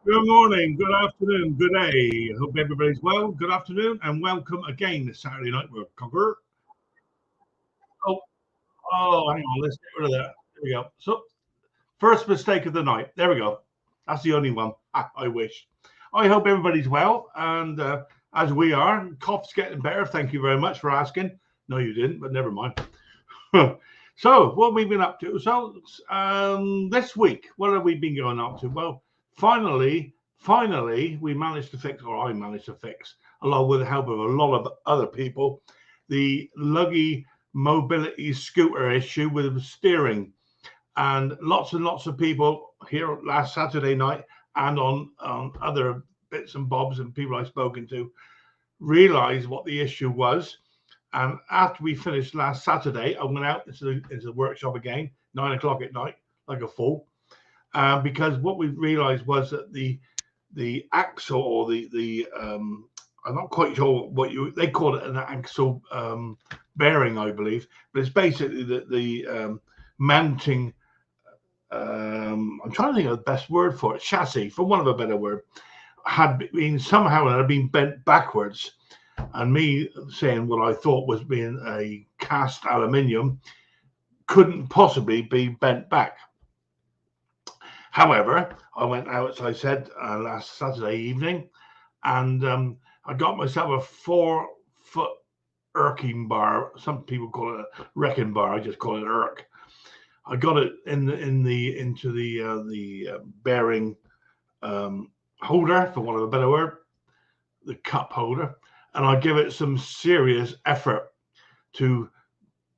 Good morning, good afternoon, good day. Hope everybody's well. Good afternoon, and welcome again this Saturday night with Conker. Oh, hang on, let's get rid of that. There we go. So, first mistake of the night. There we go. That's the only one. I wish. I hope everybody's well, and as we are, cough's getting better. Thank you very much for asking. No, you didn't, but never mind. So, what have we been up to? So, this week, what have we been going up to? Well, finally, we managed to fix, or I managed to fix, along with the help of a lot of other people, the luggy mobility scooter issue with steering. And lots of people here last Saturday night and on other bits and bobs and people I've spoken to realized what the issue was. And after we finished last Saturday, I went out into the workshop again, 9 o'clock at night, like a fool, because what we realized was that the axle or the I'm not quite sure what they call it, an axle bearing, I believe, but it's basically the mounting. I'm trying to think of the best word for it. Chassis, for want of a better word, had been bent backwards. And me saying what I thought was being a cast aluminium couldn't possibly be bent back. However, I went out, as I said, last Saturday evening, and I got myself a 4-foot irking bar. Some people call it a wrecking bar. I just call it irk. I got it into the bearing holder, for want of a better word, the cup holder. And I give it some serious effort to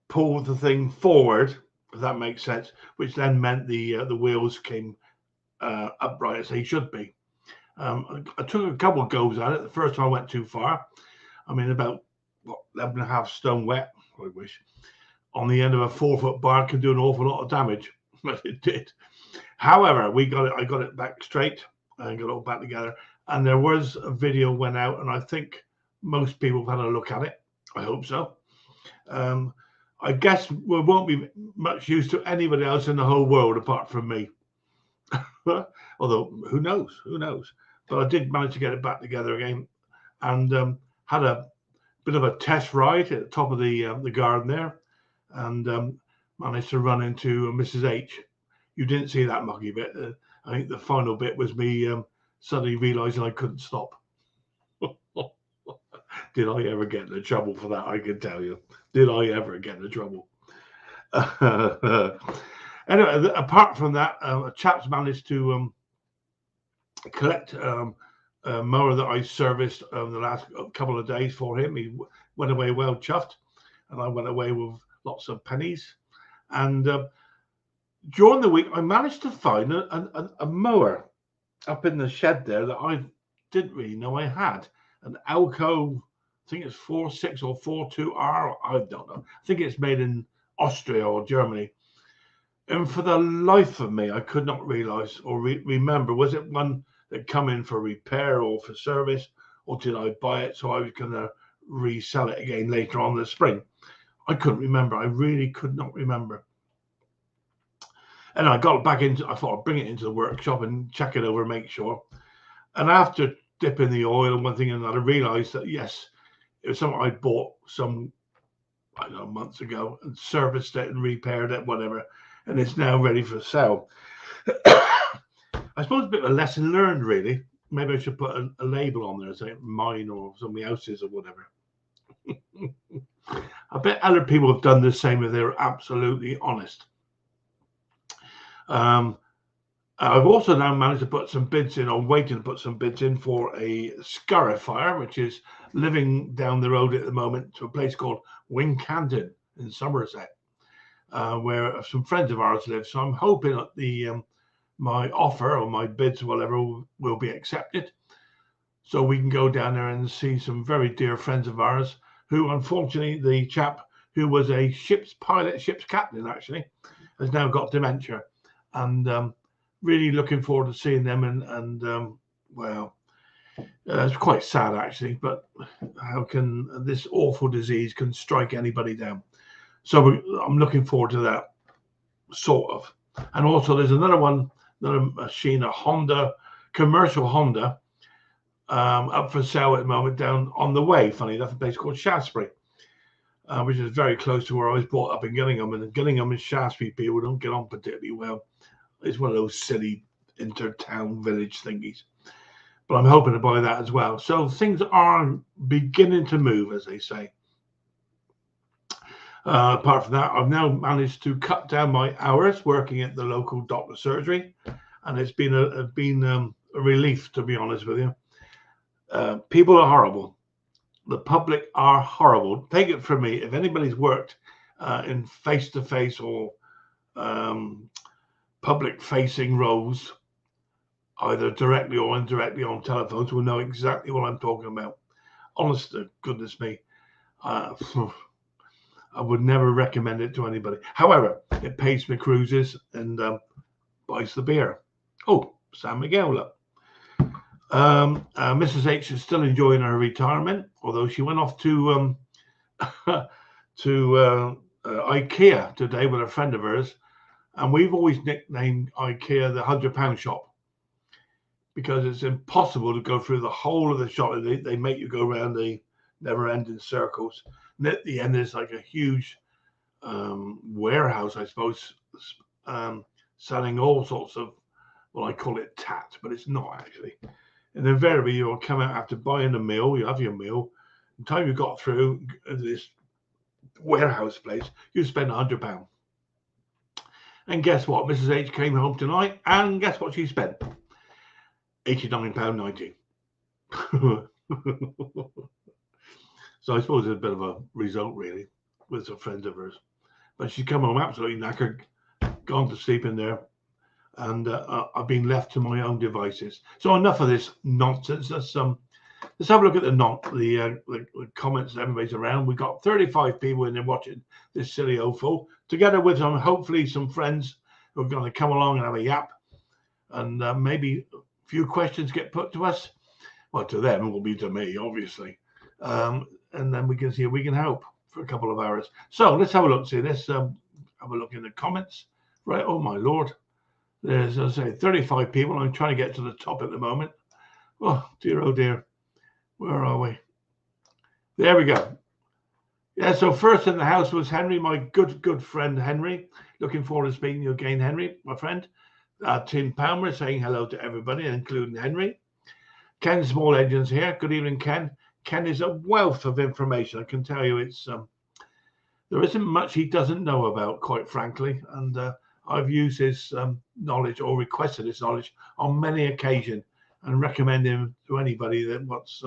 pull the thing forward, if that makes sense, which then meant the wheels came upright as they should be. I took a couple of goes at it. The first time I went too far. I mean, about 11 and a half stone wet, I wish, on the end of a 4-foot bar can do an awful lot of damage. But it did. However, I got it back straight and got it all back together. And there was a video went out, and I think most people have had a look at it. I hope so. I guess we won't be much use to anybody else in the whole world apart from me. Although, who knows? But I did manage to get it back together again, and had a bit of a test ride at the top of the garden there, and managed to run into Mrs. H. You didn't see that mucky bit. I think the final bit was me suddenly realizing I couldn't stop. Did I ever get into trouble for that? I can tell you. Did I ever get into trouble? Anyway, apart from that, a chap's managed to collect a mower that I serviced over the last couple of days for him. He went away well chuffed, and I went away with lots of pennies. And during the week, I managed to find a mower up in the shed there that I didn't really know I had. An Alco, I think it's 46 or 42R, I don't know. I think it's made in Austria or Germany. And for the life of me, I could not realize or remember, was it one that come in for repair or for service, or did I buy it so I was going to resell it again later on this spring? I couldn't remember. I really could not remember. And I got back into, I thought I'd bring it into the workshop and check it over, make sure. And after dipping the oil and one thing and another, I realized that, yes, it was something I bought I don't know, months ago and serviced it and repaired it, whatever. And it's now ready for sale. I suppose a bit of a lesson learned, really. Maybe I should put a label on there, say mine or somebody else's or whatever. I bet other people have done the same if they're absolutely honest. I've also now managed to put some bids in, or waiting to put some bids in for a scarifier, which is living down the road at the moment to a place called Wincanton in Somerset, where some friends of ours live. So I'm hoping that my offer or my bids or whatever will be accepted, so we can go down there and see some very dear friends of ours who, unfortunately, the chap who was a ship's captain actually, has now got dementia, and really looking forward to seeing them. And well, it's quite sad actually, but how can this awful disease can strike anybody down? So I'm looking forward to that, sort of. And also there's another machine, a Honda commercial Honda up for sale at the moment down on the way. Funny enough, a place called Shaftesbury, which is very close to where I was brought up in Gillingham. And Gillingham and Shaftesbury people don't get on particularly well. It's one of those silly inter-town village thingies. But I'm hoping to buy that as well. So things are beginning to move, as they say. Apart from that, I've now managed to cut down my hours working at the local doctor's surgery, and it's been a relief, to be honest with you. People are horrible. The public are horrible. Take it from me, if anybody's worked in face-to-face or public-facing roles, either directly or indirectly on telephones, will know exactly what I'm talking about. Honest to goodness me. I would never recommend it to anybody. However, it pays my cruises and buys the beer. Oh, San Miguel, look. Mrs. H is still enjoying her retirement, although she went off to IKEA today with a friend of hers, and we've always nicknamed IKEA the £100 shop because it's impossible to go through the whole of the shop. They make you go around the never-ending circles. And at the end, there's like a huge warehouse, I suppose, selling all sorts of, well, I call it tat, but it's not actually. And invariably, you'll come out after buying a meal, you have your meal. By the time you got through this warehouse place, you spend £100. And guess what? Mrs. H came home tonight, and guess what she spent? £89.90. So I suppose it's a bit of a result, really, with some friends of hers. But she's come home absolutely knackered, gone to sleep in there, and I've been left to my own devices. So enough of this nonsense. Let's have a look at the comments that everybody's around. We've got 35 people in there watching this silly OFO, together with hopefully some friends who are going to come along and have a yap, and maybe a few questions get put to us. Well, to them, it will be to me, obviously. And then we can see if we can help for a couple of hours. So let's have a look. See, let's have a look in the comments. Right. Oh, my Lord. There's, as I say, 35 people. I'm trying to get to the top at the moment. Oh, dear. Oh, dear. Where are we? There we go. Yeah, so first in the house was Henry, my good friend, Henry. Looking forward to speaking to you again, Henry, my friend. Tim Palmer saying hello to everybody, including Henry. Ken Small Engines here. Good evening, Ken. Ken is a wealth of information. I can tell you it's there isn't much he doesn't know about, quite frankly. And I've used his knowledge or requested his knowledge on many occasions and recommend him to anybody that wants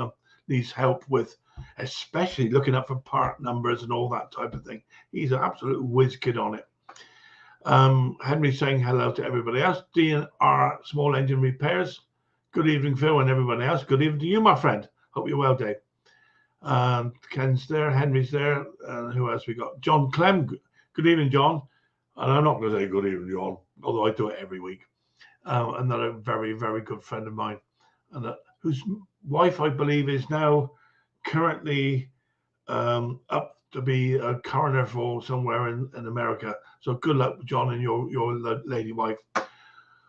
needs help with, especially looking up for part numbers and all that type of thing. He's an absolute whiz kid on it. Henry saying hello to everybody else. DNR Small Engine Repairs. Good evening, Phil, and everyone else. Good evening to you, my friend. Hope you're well, Dave. Ken's there, Henry's there, and who else we got? John Clem. Good evening, John. And I'm not going to say good evening, John, although I do it every week. Another very, very good friend of mine, and whose wife, I believe, is now currently up to be a coroner for somewhere in America. So good luck, John, and your lady wife.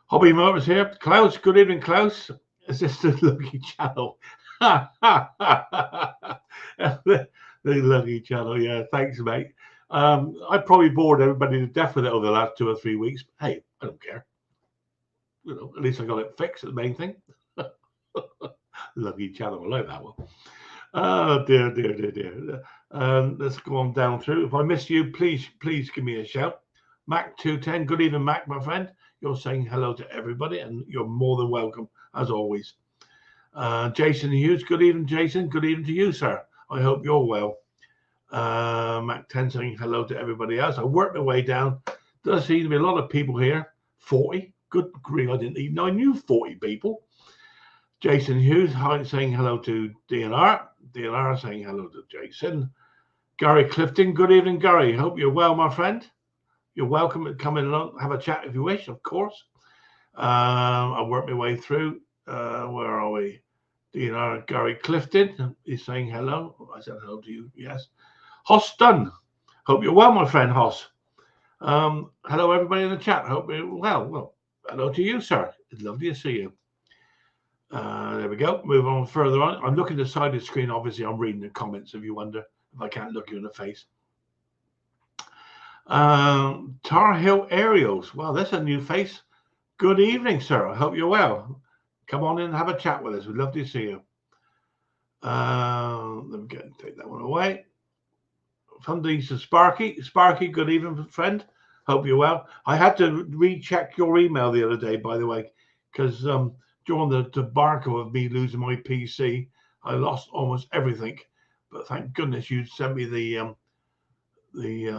Hobby Motors here. Klaus, good evening, Klaus. Is this the Lucky Channel? The Lucky Channel, yeah. Thanks, mate. I probably bored everybody to death with it over the last 2 or 3 weeks. Hey, I don't care. You know, at least I got it fixed. The main thing. Lucky Channel, I like that one. Oh dear. Let's go on down through. If I missed you, please give me a shout. Mac 210. Good evening, Mac, my friend. You're saying hello to everybody, and you're more than welcome as always. Jason Hughes, good evening, Jason. Good evening to you, sir. I hope you're well. Mac 10 saying hello to everybody else. I worked my way down. Does seem to be a lot of people here. 40. Good grief, I didn't even know I knew 40 people. Jason Hughes saying hello to DNR. DNR saying hello to Jason. Gary Clifton, good evening, Gary. Hope you're well, my friend. You're welcome to come in and have a chat if you wish, of course. I worked my way through. Where are we? DNR Gary Clifton is saying hello. I said hello to you. Yes. Hoss Dunn. Hope you're well, my friend Hoss. Hello, everybody in the chat. Hope you're well. Well, hello to you, sir. It's lovely to see you. There we go. Move on further on. I'm looking at the side of the screen. Obviously, I'm reading the comments if you wonder if I can't look you in the face. Tar Heel Aerials. Well, that's a new face. Good evening, sir. I hope you're well. Come on in and have a chat with us. We'd love to see you. Let me take that one away. From Lisa Sparky. Sparky, good evening, friend. Hope you're well. I had to recheck your email the other day, by the way, because during the debacle of me losing my PC, I lost almost everything. But thank goodness you sent me the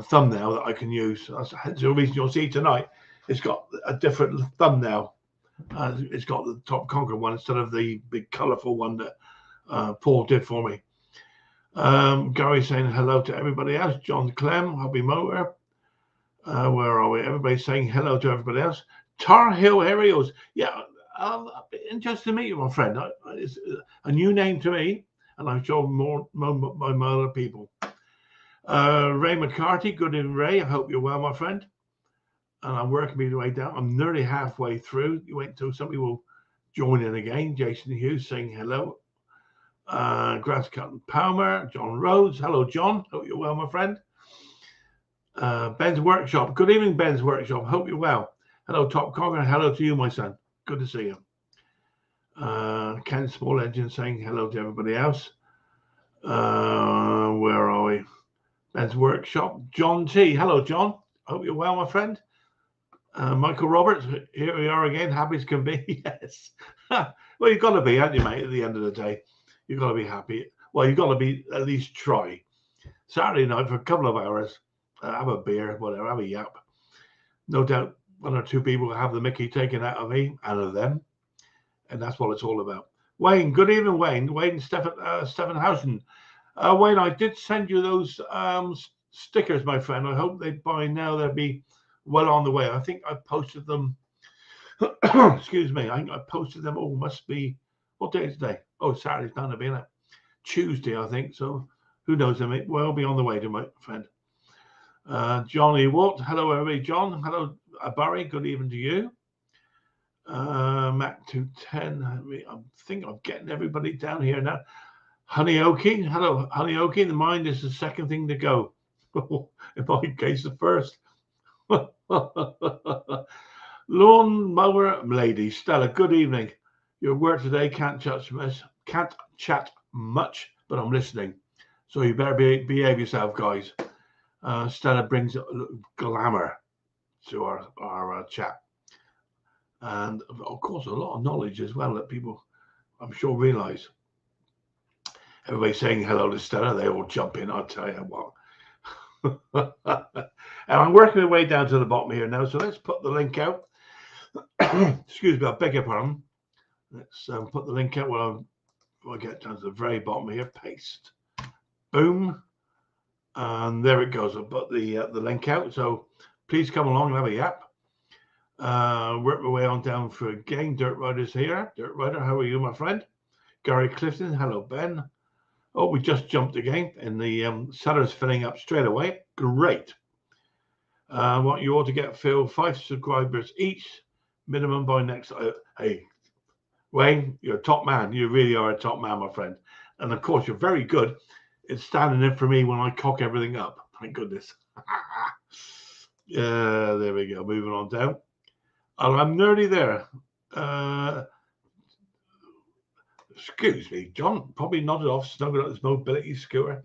thumbnail that I can use. That's the reason you'll see tonight. It's got a different thumbnail. It's got the top Conker one instead of the big colourful one that Paul did for me. Gary saying hello to everybody else. John Clem, Hobby Motor. Where are we? Everybody's saying hello to everybody else. Tar Heel Aerials. Yeah, interested to meet you, my friend. It's a new name to me, and I'm sure more other people. Ray McCarthy, good evening, Ray. I hope you're well, my friend. And I'm working my way down. I'm nearly halfway through. You wait until somebody will join in again. Jason Hughes saying hello. Grass Cutting Palmer, John Rhodes. Hello, John. Hope you're well, my friend. Ben's Workshop. Good evening, Ben's Workshop. Hope you're well. Hello, Top Conker. Hello to you, my son. Good to see you. Ken Small Engine saying hello to everybody else. Where are we? Ben's Workshop. John T. Hello, John. Hope you're well, my friend. Michael Roberts. Here we are again. Happy as can be. Yes. Well, you've got to be, haven't you, mate? At the end of the day, you've got to be happy. Well, you've got to be at least try. Saturday night for a couple of hours. Have a beer, whatever, have a yap. No doubt one or two people will have the mickey taken out of me and of them. And that's what it's all about. Wayne, good evening, Wayne. Wayne Stephenhausen. Wayne, I did send you those stickers, my friend. I hope by now they'll be well on the way. I think I posted them. Excuse me. I think I posted them. Oh, must be, what day is today? Oh, Saturday's bound to be, isn't it? Tuesday, I think. So who knows? I may well be on the way to my friend. Johnny Watt. Hello, everybody. John. Hello, Barry. Good evening to you. Mac 210. I think I'm getting everybody down here now. Honey Okie. Hello, Honey Okie. The mind is the second thing to go. In my case, the first. Lawn mower lady. Stella, good evening. Your work today can't chat much, but I'm listening. So you better behave yourself, guys. Stella brings glamour to our chat. And, of course, a lot of knowledge as well that people, I'm sure, realise. Everybody saying hello to Stella. They all jump in, I'll tell you what. And I'm working my way down to the bottom here now. So let's put the link out. Excuse me, I beg your pardon. Let's put the link out while I get down to the very bottom here. Paste. Boom. And there it goes. I'll put the link out. So please come along and have a yap. Work my way on down for again. Dirt Rider's here. Dirt Rider, how are you, my friend? Gary Clifton, hello, Ben. Oh, we just jumped again, and the seller's filling up straight away. Great. I want you all to get Phil 5 subscribers each, minimum by next. Hey, Wayne, you're a top man. You really are a top man, my friend. And of course, you're very good at standing in for me when I cock everything up. Thank goodness. There we go. Moving on down. I'm nearly there. Excuse me, John. Probably nodded off, snuggled at his mobility scooter.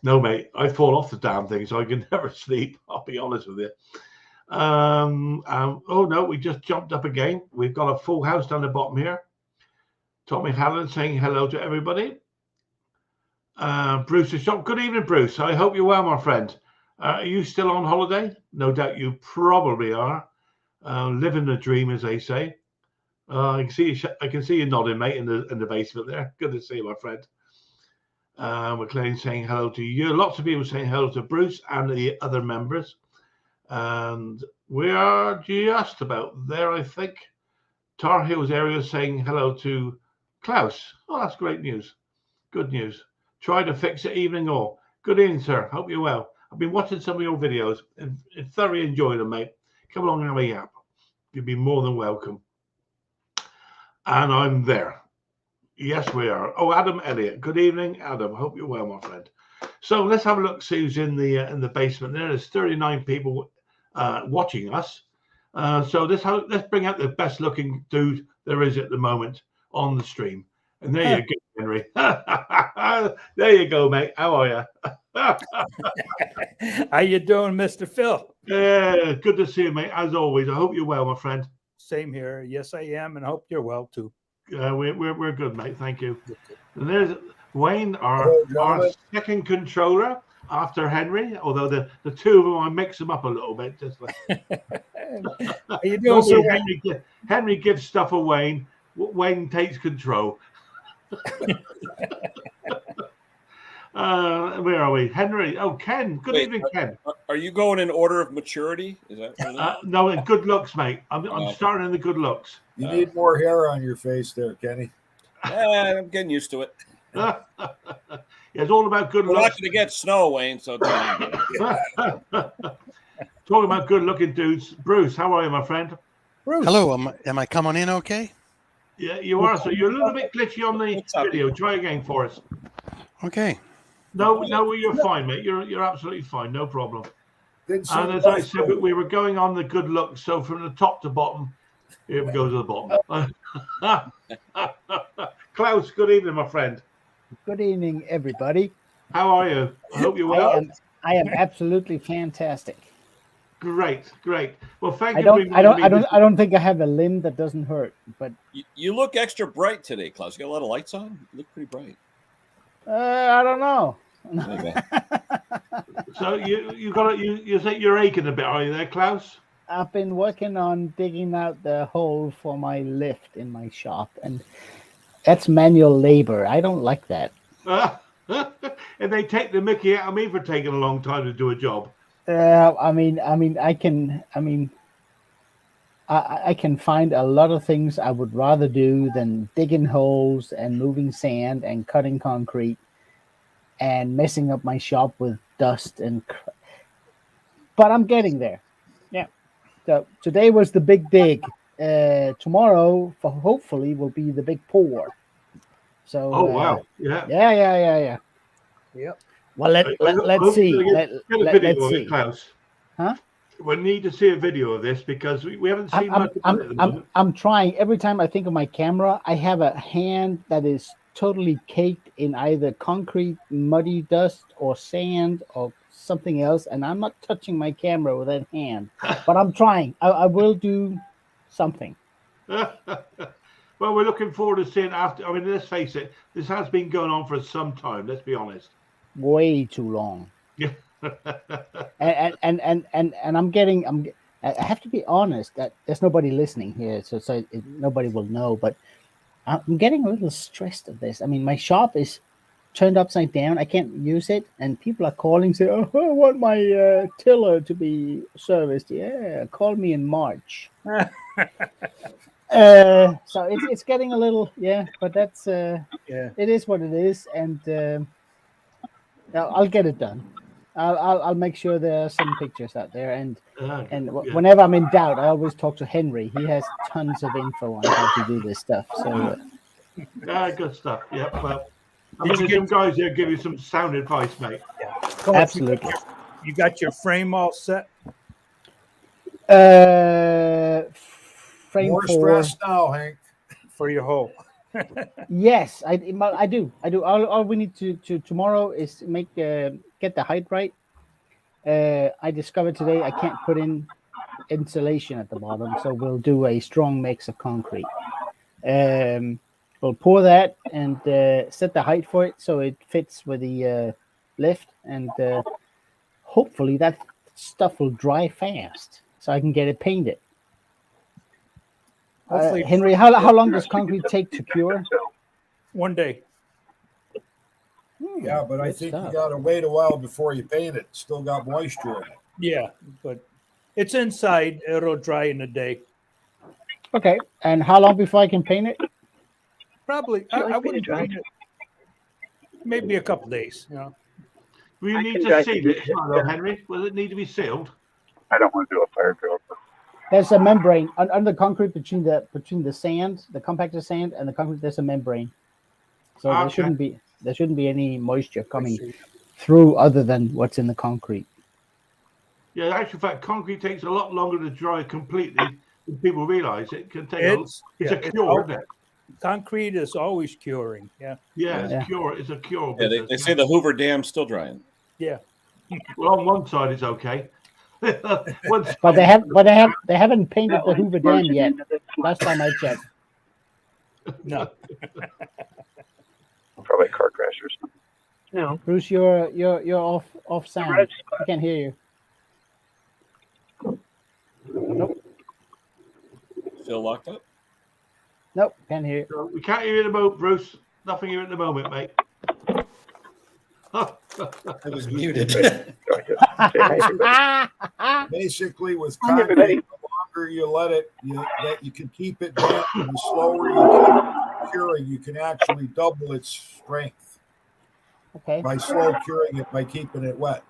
No, mate, I fall off the damn thing, so I can never sleep. I'll be honest with you. Oh no, we just jumped up again. We've got a full house down the bottom here. Tommy Hallen saying hello to everybody. Bruce is shop. Good evening, Bruce. I hope you're well, my friend. Are you still on holiday? No doubt you probably are. Living the dream, as they say. I can see you nodding, mate, in the basement there. Good to see you, my friend. McLean saying hello to you. Lots of people saying hello to Bruce and the other members. And we are just about there, I think. Tar Heels area saying hello to Klaus. Oh, that's great news. Good news. Try to fix it evening all. Good evening, sir. Hope you're well. I've been watching some of your videos and thoroughly enjoying them, mate. Come along and have a yap. You'll be more than welcome. And I'm there. Yes, we are. Oh, Adam Elliott. Good evening, Adam. Hope you're well, my friend. So let's have a look. See who's in the basement. There's 39 people watching us. So let's bring out the best looking dude there is at the moment on the stream. And there you go, Henry. There you go, mate. How are you? How you doing, Mr. Phil? Yeah, good to see you, mate. As always, I hope you're well, my friend. Same here. Yes, I am, and hope you're well too. We're good, mate. Thank you. And there's Wayne, our second controller after Henry. Although the two of them, I mix them up a little bit. Just like How you doing, sir? Henry gives stuff away. Wayne takes control. Where are we? Henry. Oh, Ken. Good evening, Ken. Are you going in order of maturity? Is that no, in good looks, mate. I'm starting in the good looks. You need more hair on your face there, Kenny. I'm getting used to it. Yeah, it's all about good We're looks. not going to get snow, Wayne. So talking about good-looking dudes. Bruce, how are you, my friend? Bruce. Hello. Am I coming in okay? Yeah, you are. So you're a little bit glitchy on the video. Try again for us. Okay. No, you're fine, mate. You're absolutely fine. No problem. And as I said, we were going on the good looks. So from the top to bottom, here we go to the bottom. Klaus, good evening, my friend. Good evening, everybody. How are you? I hope you're well. I am absolutely fantastic. Great. Well, thank you. I don't think I have a limb that doesn't hurt, but you look extra bright today, Klaus. You got a lot of lights on. You look pretty bright. I don't know. So you think you're aching a bit, are you there, Klaus? I've been working on digging out the hole for my lift in my shop, and that's manual labor. I don't like that. And they take the mickey out of me for taking a long time to do a job. I can find a lot of things I would rather do than digging holes and moving sand and cutting concrete and messing up my shop with dust but I'm getting there. Yeah. So today was the big dig. Tomorrow, hopefully, will be the big pour. So. Oh wow! Yeah. Yep. Well, let's see. Let's see. Klaus. Huh? We need to see a video of this because we haven't seen much of it at the moment. I'm trying. Every time I think of my camera, I have a hand that is totally caked in either concrete, muddy dust, or sand, or something else, and I'm not touching my camera with that hand. But I'm trying. I will do something. Well, we're looking forward to seeing after. I mean, let's face it. This has been going on for some time. Let's be honest. Way too long. Yeah. and I have to be honest that there's nobody listening here, so nobody will know. But I'm getting a little stressed of this. I mean, my shop is turned upside down. I can't use it, and people are calling, say, "Oh, I want my tiller to be serviced." Yeah, call me in March. So it's getting a little, but that's it is what it is, and I'll get it done. I'll make sure there are some pictures out there, and whenever I'm in doubt, I always talk to Henry. He has tons of info on how to do this stuff. So good stuff. Yeah, well, I mean, there's some guys here give you some sound advice, mate. Yeah. Absolutely. You got your frame all set? Frame More stress now, Hank. For your hole. Yes, I do. All we need to tomorrow is get the height right. I discovered today I can't put in insulation at the bottom, so we'll do a strong mix of concrete. We'll pour that and set the height for it so it fits with the lift, and hopefully that stuff will dry fast so I can get it painted. Henry, how long does concrete take to cure? 1 day. Yeah, but I think you got to wait a while before you paint it. Still got moisture in it. Yeah, but it's inside. It'll dry in a day. Okay, and how long before I can paint it? Probably. I wouldn't paint it. Maybe a couple days. You know. We need to seal it, though, Henry. Will it need to be sealed? I don't want to do a fire drill. There's a membrane under the concrete between the sand, the compacted sand, and the concrete. There's a membrane. So there Okay. shouldn't be any moisture coming through other than what's in the concrete. Yeah, in actual fact, concrete takes a lot longer to dry completely than people realize. It can take It's a cure, isn't it? concrete is always curing. Yeah. Yeah, Yeah. it's a cure Yeah, business. they say the Hoover Dam's still drying. Yeah. Well, on one side it's okay. One side, But they haven't painted the Hoover Dam yet. Last time I checked. No. Probably a car crash or something. No. Bruce, you're off sound. I can't hear you. Nope. Still locked up? Nope, can't hear you. we can't hear you at the moment, Bruce. Nothing here at the moment, mate. I was muted. Basically, with concrete, the longer you let it, that you can keep it damp, and the slower you keep it curing, you can actually double its strength Okay. by slow curing it by keeping it wet.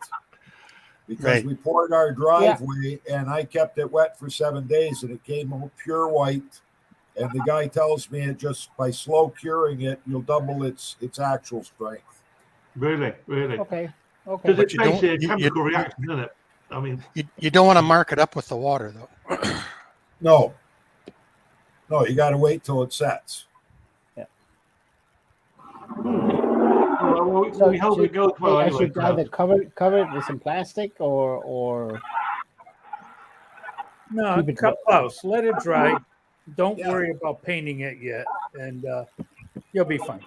Because Right. we poured our driveway and I kept it wet for 7 days and it came out pure white. And the guy tells me it just by slow curing it, you'll double its actual strength. Really? Okay. Because But it's you don't- basically a you- chemical you- reaction, isn't it? I mean, You don't want to mark it up with the water, though. No, you got to wait till it sets. well, we hope it goes well I anyway. should either cover it with some plastic or No, Keep it cut close. Let it dry. Don't Yeah. worry about painting it yet, and you'll be fine.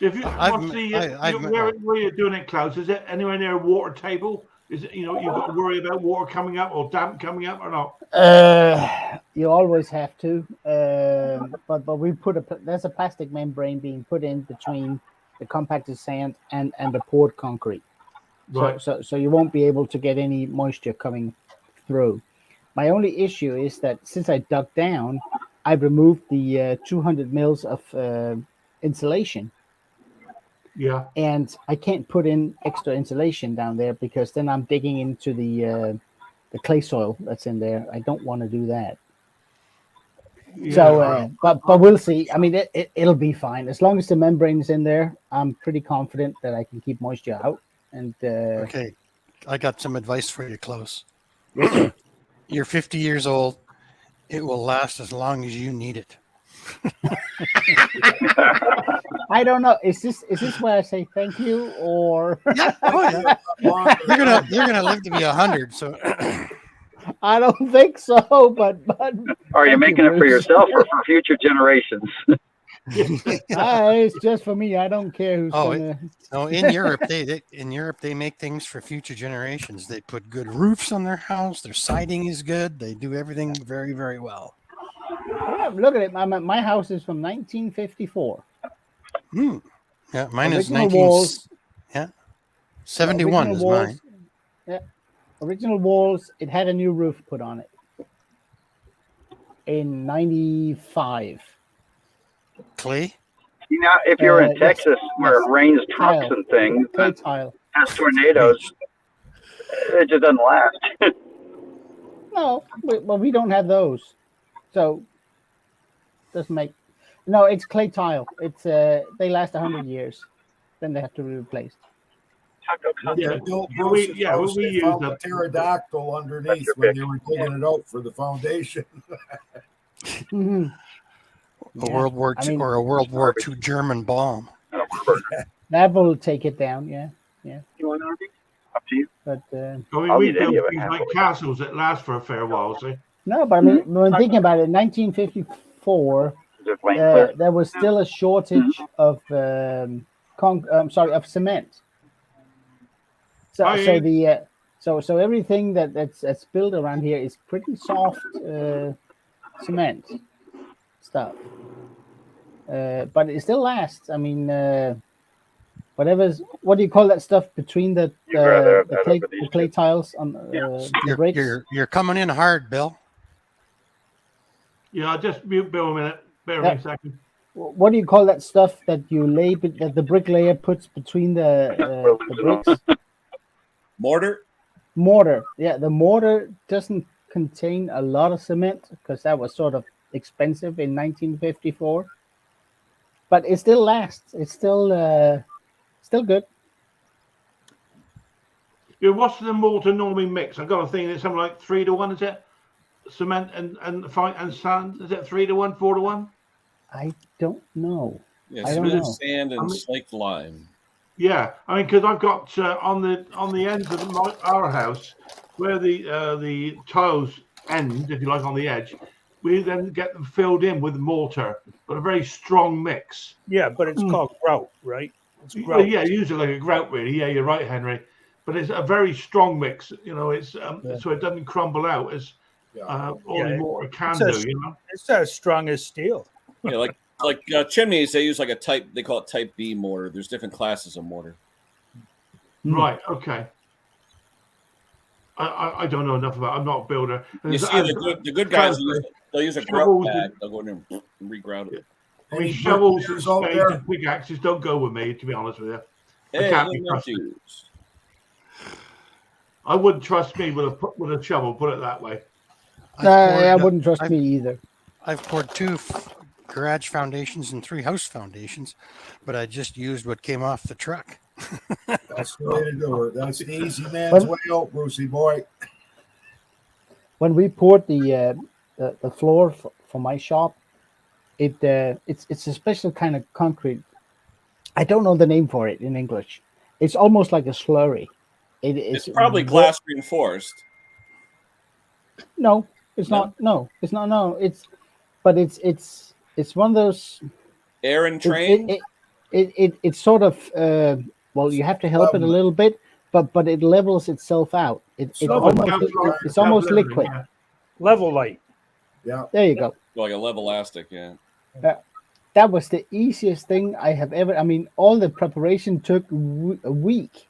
If you I've- what's the I've- where you're doing it, Klaus? Is it anywhere near a water table? Is it you've got to worry about water coming up or damp coming up or not? you always have to. But we there's a plastic membrane being put in between the compacted sand and the poured concrete. Right. So you won't be able to get any moisture coming through. My only issue is that since I dug down, I've removed the 200 mils of insulation. Yeah. And I can't put in extra insulation down there because then I'm digging into the clay soil that's in there. I don't want to do that. Yeah. So, but we'll see. I mean, it'll be fine as long as the membrane's in there. I'm pretty confident that I can keep moisture out. And Okay. I got some advice for you, Klaus. You're 50 years old. It will last as long as you need it. I don't know. Is this where I say thank you or Yeah. Oh, yeah. You're gonna live to be 100. So I don't think so. But Are you thank making it for Bruce. yourself or for future generations? It's just for me. I don't care who's Oh, gonna. no, in Europe, they make things for future generations. They put good roofs on their house. Their siding is good. They do everything very, very well. Yeah, look at it. My house is from 1954. Yeah, mine is Original walls. 71 is walls, mine. Yeah, original walls. It had a new roof put on it in '95. Clay. You know, if you're in Yes. Texas where it rains trucks Tile. and things, Clay and tile. has tornadoes, it just doesn't last. No, but we don't have those, so doesn't make. No, it's clay tile. It's they last 100 years, then they have to be replaced. Yeah. Built We- Bruce's yeah, house, we they use found them. a pterodactyl underneath when they were digging it out for the foundation. Mhm. A Yeah, World War I II mean- or a World War II German bomb. That will take it down. Yeah, You want RV? Up to you. but I mean, I'll we need any build of it things like happily. castles that last for a fair while. See. no. But I mean, when thinking about it, 1954. Is it flame clear? There was still a shortage of of cement. So Oh, so yeah. the so everything that's built around here is pretty soft cement stuff. But it still lasts. I mean, what do you call that stuff between the You'd rather have that clay, over these the clay tiles on the bricks? You're coming in hard, Bill. Yeah, just mute Bill a minute. Bear with me a second. What do you call that stuff that you lay that the bricklayer puts between the bricks? Mortar? Mortar. Yeah, the mortar doesn't contain a lot of cement because that was sort of expensive in 1954. but it still lasts. It's still good. Yeah, what's the mortar normally mix? I've got a thing. It's something like 3-to-1. Is it cement and sand? Is it 3-to-1, 4-to-1? I don't know. Yeah, I don't cement, know. sand, and slaked lime. Yeah, I mean, because I've got on the ends of our house where the tiles end, if you like, on the edge, we then get them filled in with mortar, but a very strong mix. Yeah, but it's called grout, right? It's Well, grout. yeah, usually like a grout, really. Yeah, you're right, Henry. But it's a very strong mix. You know, it's so it doesn't crumble out as only mortar can do. You know, It's as strong as steel. Yeah, like chimneys, they use like a type. They call it Type B mortar. There's different classes of mortar. Right? Okay. I don't know enough about. I'm not a builder. And You see, the good guys they'll use a grout pad. They'll go in there and regrout it. I mean, shovels and spades and pickaxes don't go with me, to be honest with you. Hey, I can't be trusted. I wouldn't trust me with a shovel. Put it that way. I wouldn't trust me either. I've poured 2 garage foundations and 3 house foundations, but I just used what came off the truck. That's the way to do it. That's the easy man's way out, Brucey boy. When we poured the floor for my shop, it's a special kind of concrete. I don't know the name for it in English. It's almost like a slurry. It's probably glass reinforced. No, it's not. No, it's not. No, it's one of those air and train. It's sort of well, you have to help it a little bit, but it levels itself out. It's almost liquid. Yeah. Level light. Yeah. There you go. Like a level elastic, yeah. That was the easiest thing I have ever. I mean, all the preparation took a week,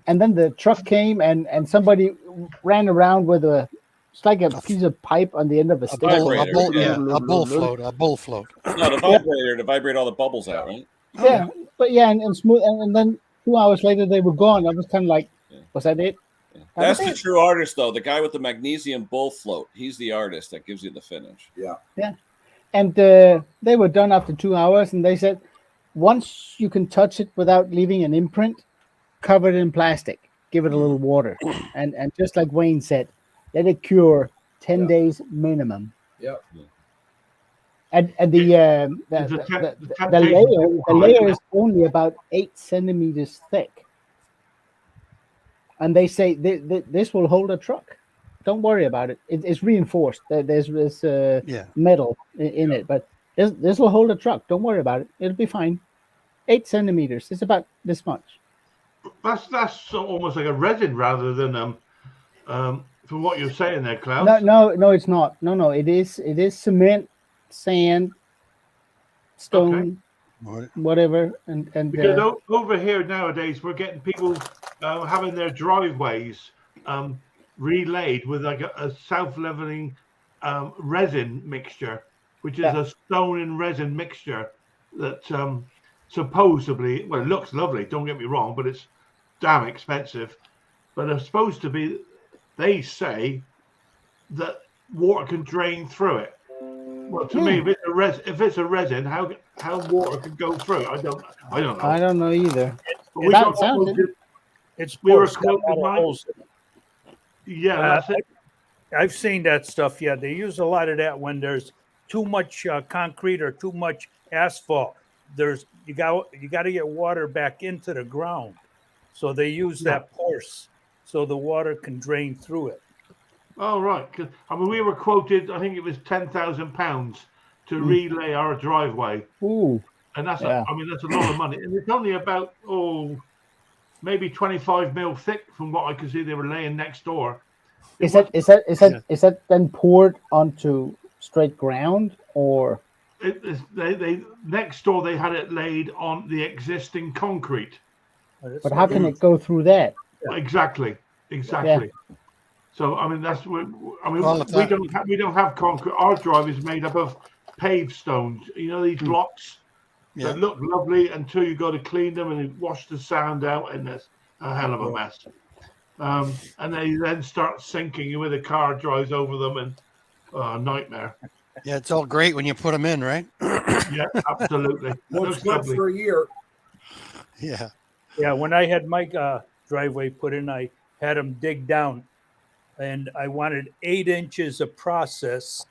and then the truck came and somebody ran around with it's like a piece of pipe on the end of a stick. A bull float. No, the vibrator to vibrate all the bubbles out, right? Yeah, but and smooth, and then 2 hours later they were gone. I was kind of like, was that it? Yeah. That's the true artist, though. The guy with the magnesium bull float. He's the artist that gives you the finish. Yeah. Yeah. And they were done after 2 hours, and they said, once you can touch it without leaving an imprint, cover it in plastic, give it a little water, and just like Wayne said, let it cure 10 days minimum. Yep. And the layer is only about 8 centimeters thick. And they say this will hold a truck. Don't worry about it. It's reinforced. There's metal in it, but this will hold a truck. Don't worry about it. It'll be fine. 8 centimeters. It's about this much. That's almost like a resin rather than from what you're saying there, Klaus. No, it's not. No, it is cement, sand, stone, whatever, and because over here nowadays we're getting people having their driveways relayed with like a self-leveling resin mixture, which is a stone and resin mixture that supposedly, well, it looks lovely, don't get me wrong, but it's damn expensive. But it's supposed to be, they say that water can drain through it. Well, to me, if it's a resin, how water can go through? I don't know. I don't know either. It's we were holes. Yeah, that's it. I've seen that stuff. Yeah, they use a lot of that when there's too much concrete or too much asphalt. You got to get water back into the ground, so they use that pores so the water can drain through it. Oh, right. I mean, we were quoted, I think it was £10,000 to relay our driveway. Ooh. And that's that's a lot of money. And it's only about maybe 25 mil thick from what I could see they were laying next door. Is that then poured onto straight ground, or they next door they had it laid on the existing concrete. But how can it go through that? Exactly. Yeah. So I mean we don't have concrete. Our drive is made up of paved stones. You know, these blocks that look lovely until you go to clean them and you wash the sand out, and it's a hell of a mess. And they then start sinking when the car drives over them, and nightmare. Yeah, it's all great when you put them in, right? Yeah, absolutely. Looks Looks good lovely. for a year. Yeah. Yeah, when I had my driveway put in, I had them dig down, and I wanted 8 inches of process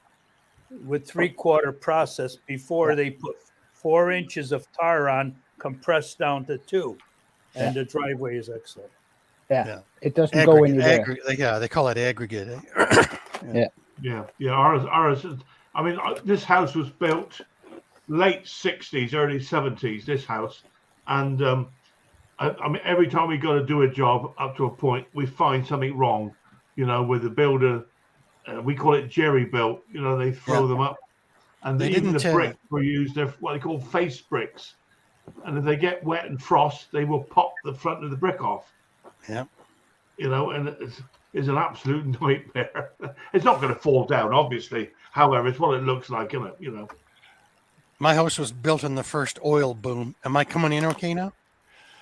with 3/4 process before they put 4 inches of tar on, compressed down to 2, and the driveway is excellent. Yeah. Yeah. It doesn't go anywhere. Yeah, they call it aggregate. Eh? Yeah. Ours. I mean, this house was built late 60s, early 70s. This house, and I mean, every time we got to do a job up to a point, we find something wrong. You know, with the builder, we call it jerry built. You know, they throw them up, and They even didn't, the bricks were used. They're what they call face bricks, and if they get wet and frost, they will pop the front of the brick off. Yeah. You know, and it's an absolute nightmare. It's not going to fall down, obviously. However, it's what it looks like, isn't it? You know. My house was built in the first oil boom. Am I coming in okay now?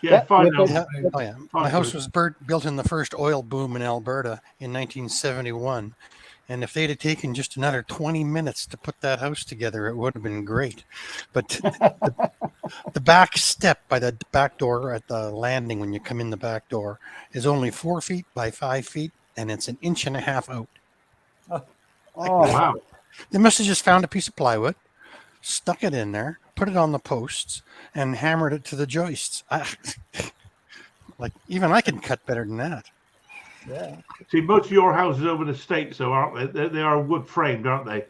Yeah, fine now. Yeah. Oh, yeah. My house was built in the first oil boom in Alberta in 1971. And if they'd have taken just another 20 minutes to put that house together, it would have been great. But the back step by the back door at the landing when you come in the back door is only 4 feet by 5 feet, and it's 1.5 inches out. Oh, Wow. They must have just found a piece of plywood, stuck it in there, put it on the posts, and hammered it to the joists. Like, even I can cut better than that. Yeah. See, most of your houses over the States, though, aren't they? They are wood framed, aren't they?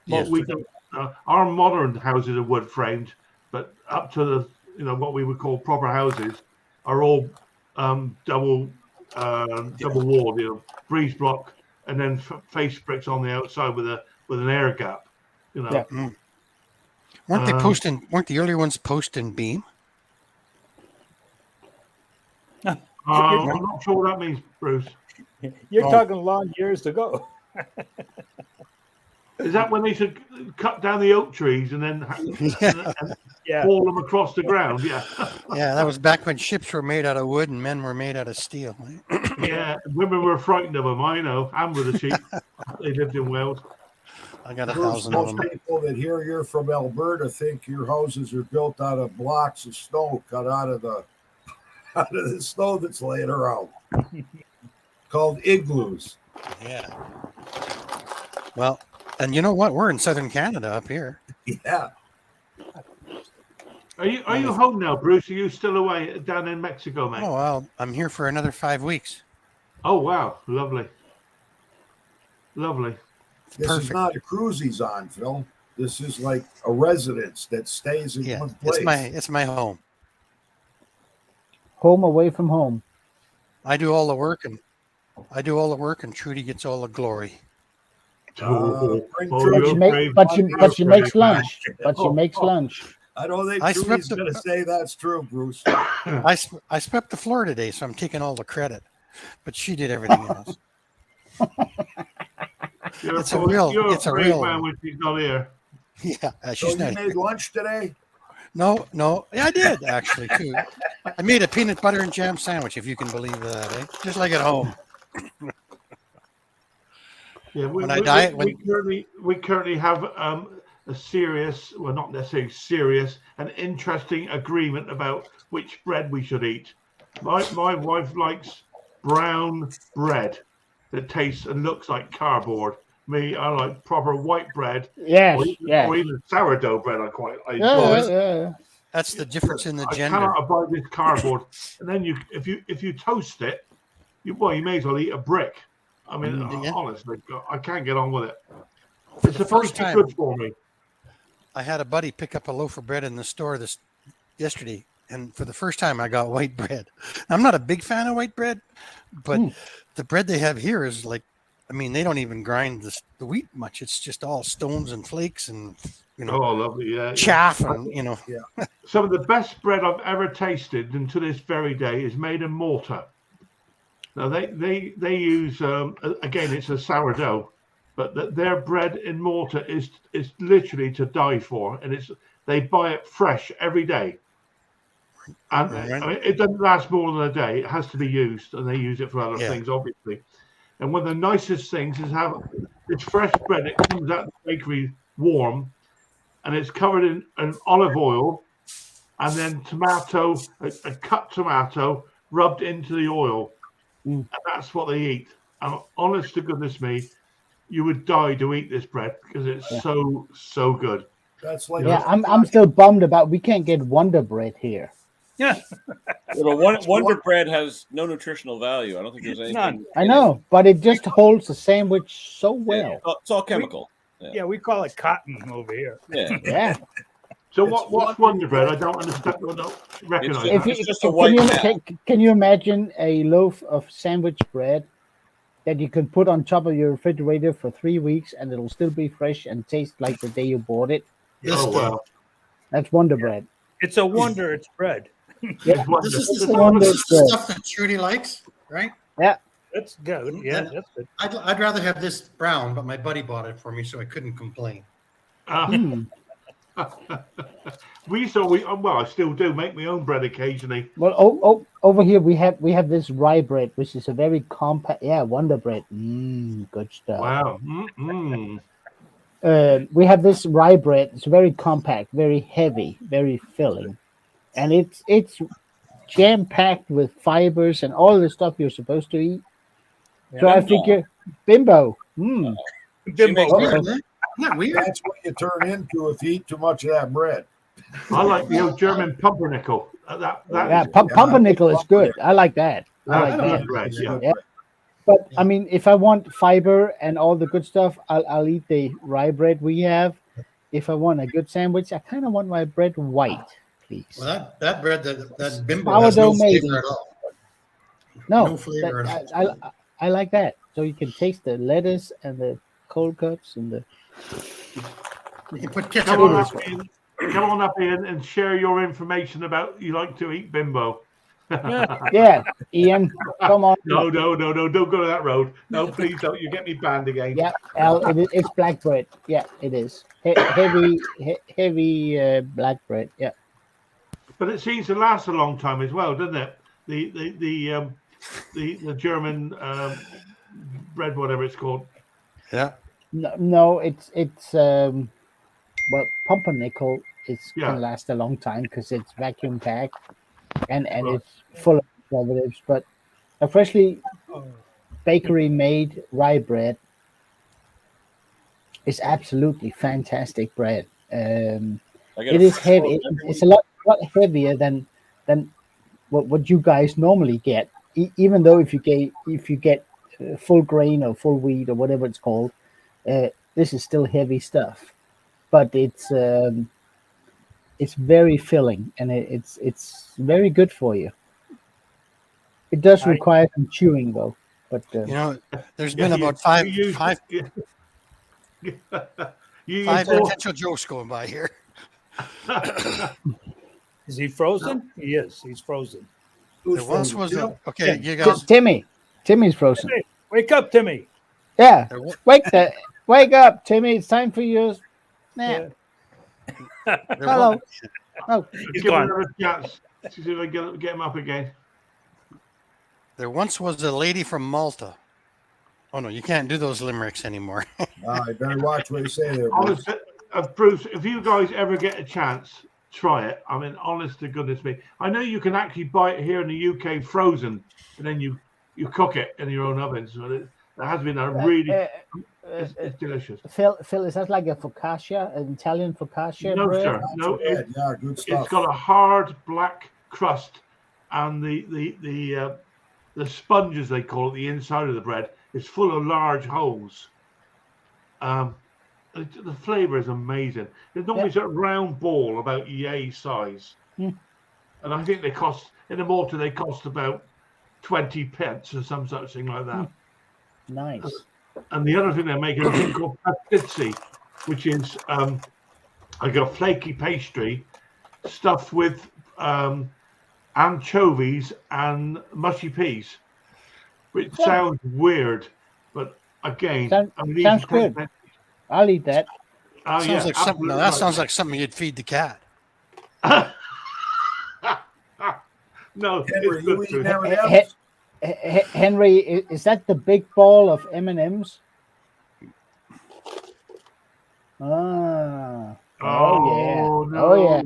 Yes. We don't. Our modern houses are wood framed, but up to the what we would call proper houses are all double walled, breeze block, and then face bricks on the outside with an air gap. You know. Yeah. Mm. Weren't the earlier ones post and beam? I'm not sure what that means, Bruce. You're talking long years ago. Is that when they should cut down the oak trees and then haul them across the ground? Yeah. Yeah, that was back when ships were made out of wood and men were made out of steel. Yeah, women were frightened of them. I know, and with the sheep. They lived in Wales. I got 1,000 of Most them. people that hear you're from Alberta think your houses are built out of blocks of snow cut out of the snow that's laying around. Called igloos. Yeah. Well, and you know what? We're in southern Canada up here. Yeah. Are you home now, Bruce? Are you still away down in Mexico, mate? Oh, well, I'm here for another 5 weeks. Oh wow, lovely. This Perfect. is not a cruise he's on, Phil. This is like a residence that stays in one place. It's my home. home away from home. I do all the work and Trudy gets all the glory. But she makes lunch. But she makes lunch. I don't think I Trudy's swept going to say that's true, Bruce. I swept the floor today, so I'm taking all the credit. But she did everything else. It's a real man when she's not here. Yeah, So she's you not. made lunch today? No, yeah, I did actually too. I made a peanut butter and jam sandwich, if you can believe that, eh? Just like at home. Yeah, we currently have a serious, well, not necessarily serious, an interesting agreement about which bread we should eat. My wife likes brown bread that tastes and looks like cardboard. Me, I like proper white bread. Yes, or even sourdough bread. I enjoy. Yeah. That's the difference in the gender. I cannot abide this cardboard. And then if you toast it, you may as well eat a brick. I mean, honestly, I can't get on with it. It's the first time good for me. I had a buddy pick up a loaf of bread in the store yesterday, and for the first time, I got white bread. I'm not a big fan of white bread, but the bread they have here is like, I mean, they don't even grind the wheat much. It's just all stones and flakes and lovely, chaff and Some of the best bread I've ever tasted, and to this very day, is made in Malta. Now they use again, it's a sourdough, but their bread in Malta is literally to die for, and they buy it fresh every day, and I mean, it doesn't last more than a day. It has to be used, and they use it for other things, obviously. And one of the nicest things is how this fresh bread, it comes out of the bakery warm, and it's covered in an olive oil, and then tomato, a cut tomato rubbed into the oil. And that's what they eat. And honest to goodness me, you would die to eat this bread because it's so good. That's like I'm still bummed about we can't get Wonder Bread here. Yeah. Wonder Bread has no nutritional value. I don't think there's anything. None. I know, but it just holds the sandwich so well. It's all chemical. Yeah, we call it cotton over here. Yeah. Yeah. So what's Wonder Bread? I don't understand. I don't recognize It's that. just a white can you imagine a loaf of sandwich bread that you can put on top of your refrigerator for 3 weeks and it'll still be fresh and taste like the day you bought it? Oh, wow. That's Wonder Bread. It's a wonder it's bread. Yeah. This is It's the Wonder Bread. stuff that Trudy likes, right? Yeah. That's good. Yeah, that's good. I'd rather have this brown, but my buddy bought it for me, so I couldn't complain. Well, I still do make my own bread occasionally. Well, over here we have this rye bread, which is a very compact. Yeah, Wonder Bread. Good stuff. Wow. We have this rye bread. It's very compact, very heavy, very filling, and it's jam packed with fibers and all the stuff you're supposed to eat. So I figure, bimbo. Bimbo. Isn't that weird? That's what you turn into if you eat too much of that bread. I like the old German pumpernickel. Pumpernickel is good. I like that. I like That's that. good bread, yeah. Yeah. But I mean, if I want fiber and all the good stuff, I'll eat the rye bread we have. If I want a good sandwich, I kind of want my bread white, please. Well, that bread, that bimbo has no Sourdough flavor maybe. at all. No flavor at all. I like that. So you can taste the lettuce and the cold cuts and the. You can put ketchup Come on on this one. up here and share your information about you like to eat bimbo. Yeah, Ian, come on. No, don't go to that road. No, please don't. You get me banned again. Yeah, it's black bread. Yeah, it is heavy black bread. Yeah. But it seems to last a long time as well, doesn't it? The German bread, whatever it's called. Yeah. No, it's well, pumpernickel is can last a long time because it's vacuum packed and it's full of preservatives. But a freshly bakery made rye bread is absolutely fantastic bread. It is heavy. It's a lot heavier than what you guys normally get. Even though if you get full grain or full wheat or whatever it's called, this is still heavy stuff. But it's very filling and it's very good for you. It does require some chewing though. But there's been about five potential jokes going by here. Is he frozen? He is. He's frozen. There once was okay. You guys, Timmy's frozen. Hey, wake up, Timmy. Yeah, wake up, Timmy. It's time for your nap. Hello. Oh, he's Give gone. him another chance. See if I get him up again. There once was a lady from Malta. Oh no, you can't do those limericks anymore. You better watch what you say there. Honestly, Bruce, if you guys ever get a chance, try it. I mean, honest to goodness me. I know you can actually buy it here in the UK frozen, and then you cook it in your own oven. So it has been a really it's delicious. Phil, is that like a focaccia, an Italian focaccia No, bread? sir. No, good stuff. it's got a hard black crust, and the sponge, as they call it, the inside of the bread is full of large holes. The flavor is amazing. There's normally a round ball about yay size, and I think they cost in the Malta they cost about 20 pence or some such thing like that. Nice. And the other thing they're making is a thing called pastizzi, which is like a flaky pastry stuffed with anchovies and mushy peas, which sounds weird, but again, sounds good. I'll eat that. Sounds like something. That sounds like something you'd feed the cat. No, Henry, you eat M&Ms? Henry, is that the big ball of M&Ms? Ah. Oh yeah. Oh, no. Oh yeah.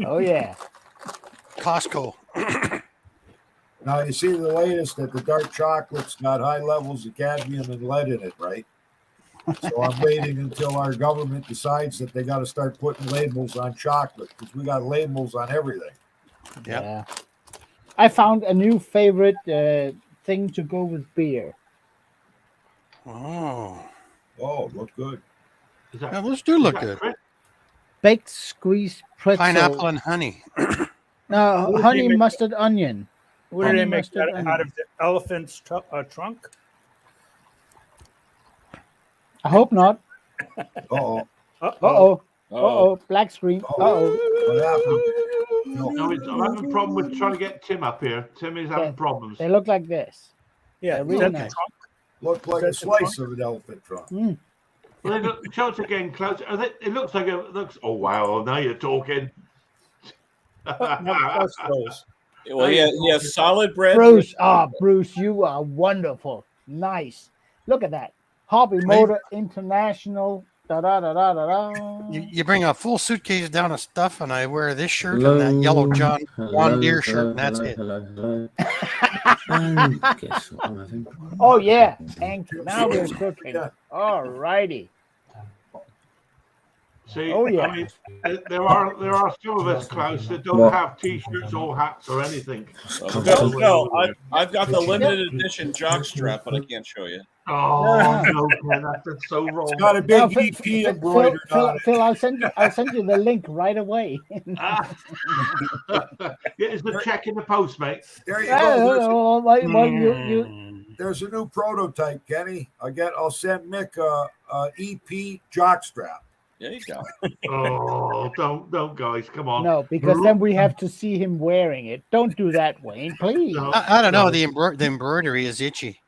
Oh yeah. Costco. Now you see the latest that the dark chocolate's got high levels of cadmium and lead in it, right? So I'm waiting until our government decides that they got to start putting labels on chocolate because we got labels on everything. Yep. Yeah. I found a new favorite thing to go with beer. Oh, Oh, look good. Is that, yeah, those do look is that good. Chris? Baked squeezed pretzel. Pineapple and honey. No, What did honey they make mustard onion. What do Honey they make mustard out onion. of the elephant's trunk? I hope not. Uh-oh. Uh-oh. Oh, Uh-oh. Black screen. Uh-oh. What happened? No. No, I'm having a problem with trying to get Tim up here. Tim is having Yeah. problems. They look like this. Yeah, They're is really that the nice. trunk? Look like a Is that the slice of an elephant trunk. Mm. Well, they look, show us again close. It looks like it looks. Oh wow! Now you're talking. That's those. well, he has solid bread. Bruce, Bruce, you are wonderful. Nice. Look at that. Hobby Motor International. Da da da da da da. You bring a full suitcase down of stuff, and I wear this shirt and that yellow John Deere shirt, and that's it. And guess what I'm having? Oh yeah. And now we're cooking. All righty. See, Oh, yeah. I mean, there are some of us, Klaus, that don't What? have T-shirts or hats or anything. No, I've got the limited edition jockstrap, but I can't show you. Oh no, Ken, that's so wrong. It's got a Now, big EP embroidered on it. Phil, I'll send you the link right away. Yeah, is the check in the post, mate? There you go. Well, There's a new prototype, Kenny. I'll send Mick a EP jockstrap. There you go. Oh, don't, guys, come on. no, because then we have to see him wearing it. Don't do that, Wayne, please. No, I don't know. no. The embroidery is itchy.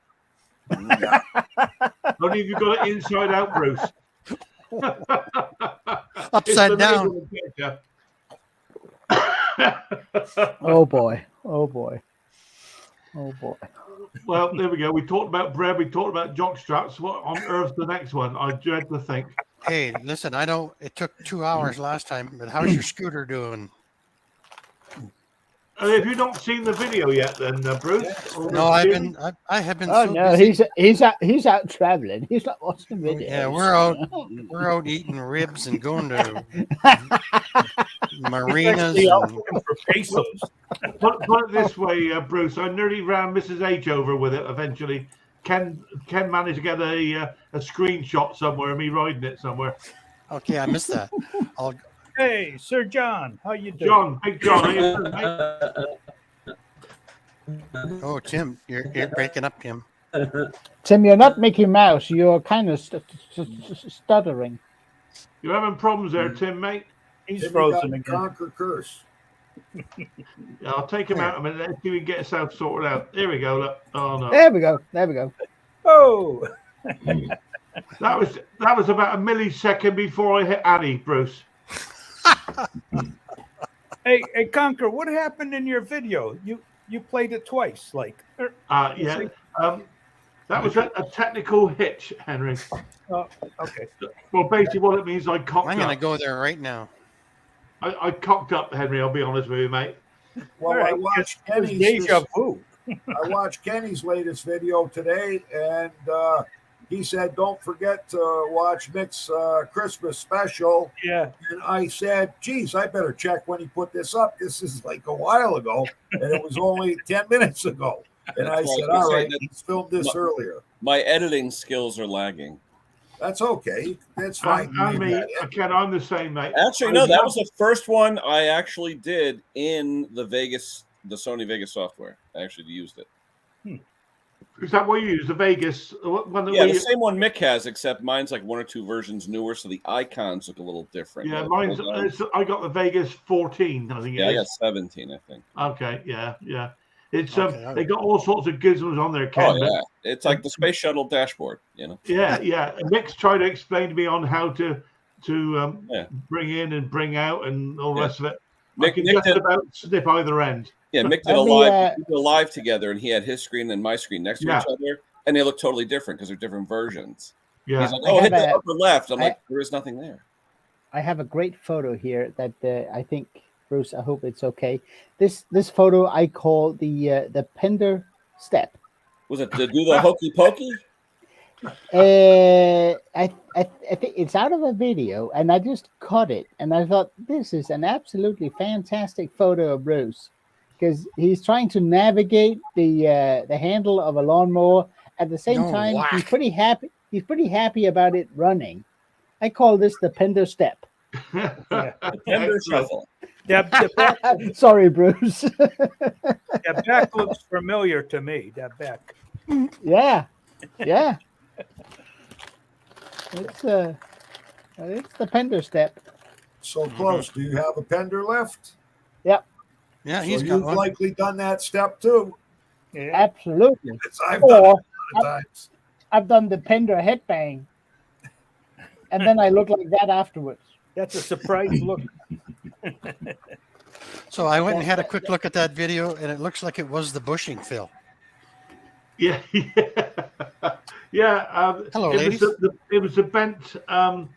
Only if you got it inside out, Bruce. Upside down. Oh boy. Oh boy. Oh boy. Well, there we go. We talked about bread. We talked about jock straps. What on earth the next one? I dread to think. Hey, listen, it took 2 hours last time, but how's your scooter doing? Have you not seen the video yet, then, Bruce? Or No, I have been. Oh so no, busy. he's out traveling. He's not watching videos. Yeah, we're out eating ribs and going to marinas. Actually, I'm And, looking for pesos. Put it this way, Bruce. I nearly ran Mrs. H over with it. Eventually, Ken managed to get a screenshot somewhere of me riding it somewhere. okay, I missed that. Hey, Sir John, how you doing? John, Big John, how you doing, mate? Oh, Tim, you're breaking up, Tim. Tim, you're not Mickey Mouse. You're kind of stuttering. You having problems there, Tim, mate? He's Then you frozen got again. Conker curse. Yeah, I'll take him out a minute. Let's see if we can get ourselves sorted out. Here we go. Look. Oh no. There we go. There we go. Oh, That was about a millisecond before I hit Annie, Bruce. hey, Conker, what happened in your video? You played it twice, like. Yeah. That was a technical hitch, Henry. Okay. Well, basically, what it means, I cocked I'm going to up. go there right now. I cocked up, Henry. I'll be honest with you, mate. Well, All right, I watched it was Kenny's deja vu. I watched Kenny's latest video today, and he said, "Don't forget to watch Mick's Christmas special." Yeah. And I said, "Geez, I better check when he put this up. This is like a while ago, and it was only 10 minutes ago." And I said, "All right, he's filmed this earlier." My editing skills are lagging. That's okay. That's fine. I'm the same, mate. Actually, no, that was the first one I actually did in the Sony Vegas software. I actually used it. Is that what you use? The Vegas one? Yeah, the same one Mick has, except mine's like 1 or 2 versions newer, so the icons look a little different. Yeah, mine's. I got the Vegas 14. I think. Yeah, I got 17. I think. Okay. Yeah. It's Okay, they got all sorts of gizmos on there, Ken. Oh yeah, it's like the space shuttle dashboard, you know. Yeah. Mick's tried to explain to me on how to bring in and bring out and all the rest of it. I can just about snip either end. Yeah, Mick did a live together, and he had his screen and my screen next to each other, and they look totally different because they're different versions. Yeah. He's like, "Oh, hit the upper left." I'm like, "There is nothing there." I have a great photo here that I think, Bruce, I hope it's okay. This photo I call the Pender step. Was it to do the hokey pokey? I think it's out of a video, and I just cut it, and I thought this is an absolutely fantastic photo of Bruce, because he's trying to navigate the handle of a lawnmower at the same time. He's pretty happy. He's pretty happy about it running. I call this the Pender step. The Pender shuffle. Sorry, Bruce. That back looks familiar to me. That back. Yeah. It's the Pender step. So close. Do you have a Pender left? Yep. Yeah, he's got one. Likely done that step too. Yeah. Absolutely. I've done it a lot of times. I've done the Pender headbang, and then I look like that afterwards. That's a surprise look. So I went and had a quick look at that video, and it looks like it was the bushing, Phil. Yeah. Hello, ladies. It was a bent frame,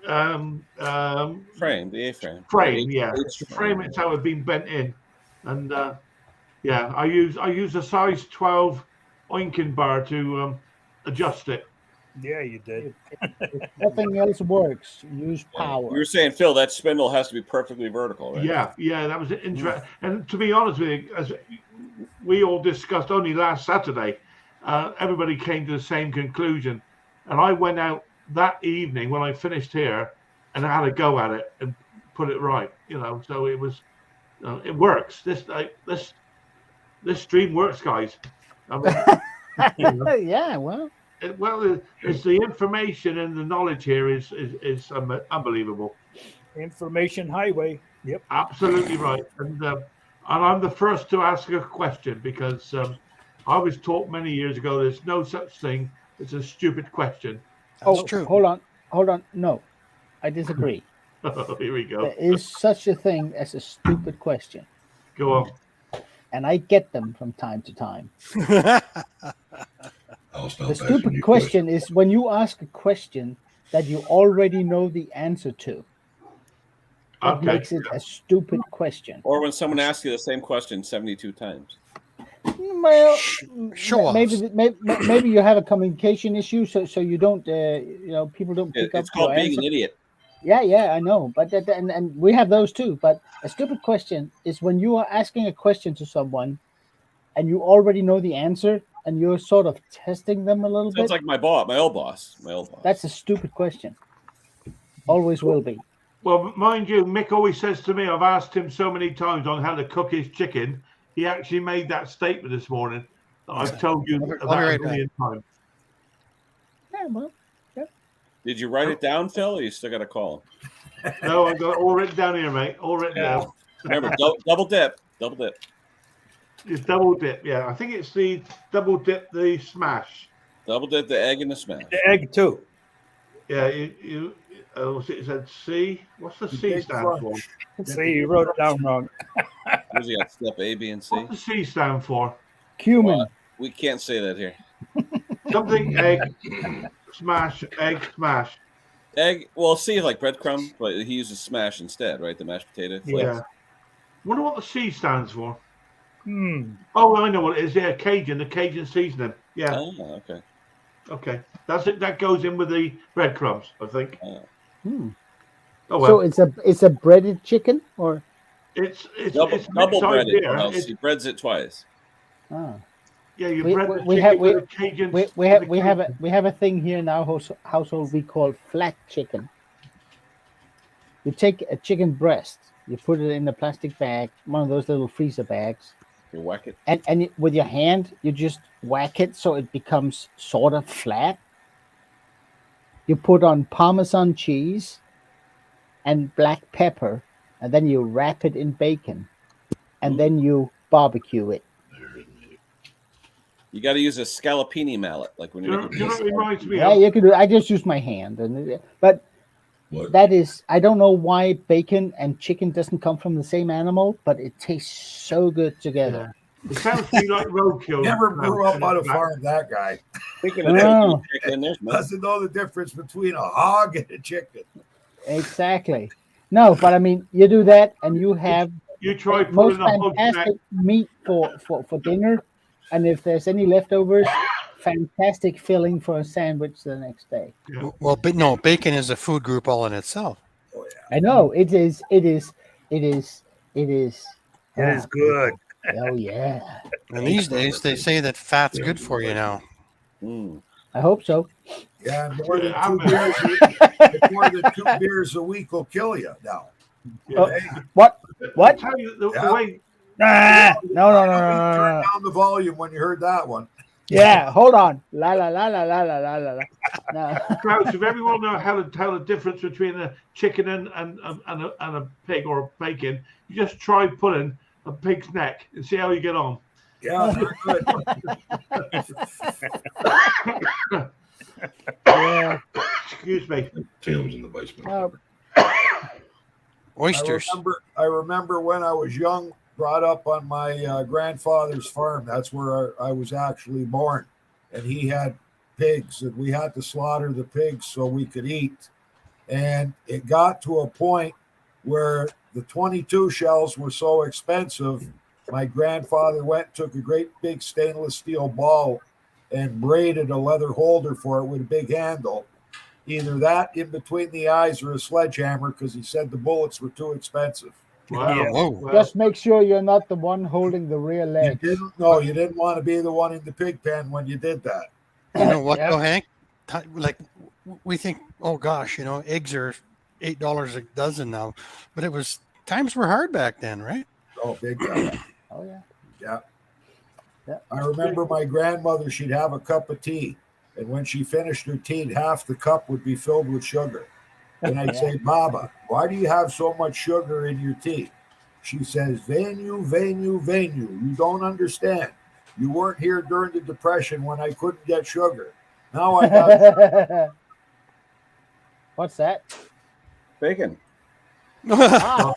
the A-frame. Frame, yeah. The frame itself had been bent in, and I use a size 12 oinking bar to adjust it. Yeah, you did. If nothing else works, use power. You were saying, Phil, that spindle has to be perfectly vertical, right? Yeah, that was interesting. And to be honest with you, as we all discussed only last Saturday, everybody came to the same conclusion. And I went out that evening when I finished here, and I had a go at it and put it right. So it was, it works. This stream works, guys. I mean, yeah, well. It's the information and the knowledge here is unbelievable. Information highway. Yep. Absolutely right. And I'm the first to ask a question, because I was taught many years ago there's no such thing as a stupid question. That's true. Hold on. No, I disagree. Here we go. There is such a thing as a stupid question. Go on. And I get them from time to time. The stupid question is when you ask a question that you already know the answer to. That makes it a stupid question. Or when someone asks you the same question 72 times. Well, maybe you have a communication issue, so you don't, people don't pick up. It's called being an idiot. Yeah, I know, but and we have those too. But a stupid question is when you are asking a question to someone, and you already know the answer, and you're sort of testing them a little bit. Sounds like my old boss. That's a stupid question. Always will be. Well, mind you, Mick always says to me, I've asked him so many times on how to cook his chicken. He actually made that statement this morning that I've told you about a million times. Yeah, well, yeah. Did you write it down, Phil, or you still got to call him? No, I got it all written down here, mate. All written down. Remember, double dip. Double dip. It's double dip, yeah. I think it's the double dip, the smash. Double dip the egg and the smash. The egg too. Yeah, it said C. What's the C stand for? See, you wrote it down wrong. Where's he got step A, B, and C? What's the C stand for? Cumin. We can't say that here. Something egg smash, egg smash. Egg. Well, C is like breadcrumb, but he uses smash instead, right? The mashed potato. Yeah. Wonder what the C stands for. Oh, I know what it is. Yeah, Cajun, the Cajun seasoning. Yeah. Oh, okay. Okay, that's it. That goes in with the breadcrumbs, I think. Oh So well. it's a breaded chicken, or it's double breaded. He breads it twice. Oh. Yeah, you bread the chicken with a Cajun. We have a thing here in our household we call flat chicken. You take a chicken breast, you put it in a plastic bag, one of those little freezer bags. You whack it, and with your hand, you just whack it so it becomes sort of flat. You put on Parmesan cheese and black pepper, and then you wrap it in bacon, and then you barbecue it. You got to use a scallopini mallet, like when you're making reminds me yeah, you can do. I just use my hand, but What? That is, I don't know why bacon and chicken doesn't come from the same animal, but it tastes so good together. It sounds to me like roadkill. Never now, grew up coming on a back. farm, that guy. Speaking of Oh. chicken, there's milk. Doesn't know the difference between a hog and a chicken. Exactly. No, but I mean, you do that and you have You try the most pulling a hog's neck. fantastic meat for dinner, and if there's any leftovers, fantastic filling for a sandwich the next day. Yeah. Well, but no, bacon is a food group all in itself. Oh yeah. I know it is. It is. It is. It is. It is good. Oh yeah. And these days, they say that fat's good for you now. Mm. I hope so. Yeah, more than Yeah, two I'm- beers. More than 2 beers a week will kill you now. Yeah. Hey, What? I What? tell you, the Yeah. way Ah, no, no, no, no, you no, turn no. down the volume when you heard that one. Yeah, hold on. La la la la la la la la. La. No. Krauss, if everyone knows how to tell the difference between a chicken and a pig or a bacon, you just try pulling a pig's neck and see how you get on. Yeah, very good. Yeah. Excuse me. Tim's in the basement. Oysters. I remember when I was young, brought up on my grandfather's farm. That's where I was actually born. And he had pigs, and we had to slaughter the pigs so we could eat. And it got to a point where the 22 shells were so expensive. My grandfather took a great big stainless steel ball and braided a leather holder for it with a big handle. Either that in between the eyes or a sledgehammer, because he said the bullets were too expensive. Wow. Yeah. Whoa. Well, Just make sure you're not the one holding the rear You leg. didn't want to be the one in the pig pen when you did that. You know what, Yep. though, Hank? Like, we think, oh gosh, eggs are $8 a dozen now, but times were hard back then, right? Oh, big time. Oh yeah. Yeah. Yeah. I remember my grandmother, she'd have a cup of tea. And when she finished her tea, half the cup would be filled with sugar. And I'd say, Baba, why do you have so much sugar in your tea? She says, Venu, Venu, Venu. You don't understand. You weren't here during the Depression when I couldn't get sugar. Now I got What's that? Bacon. Ah,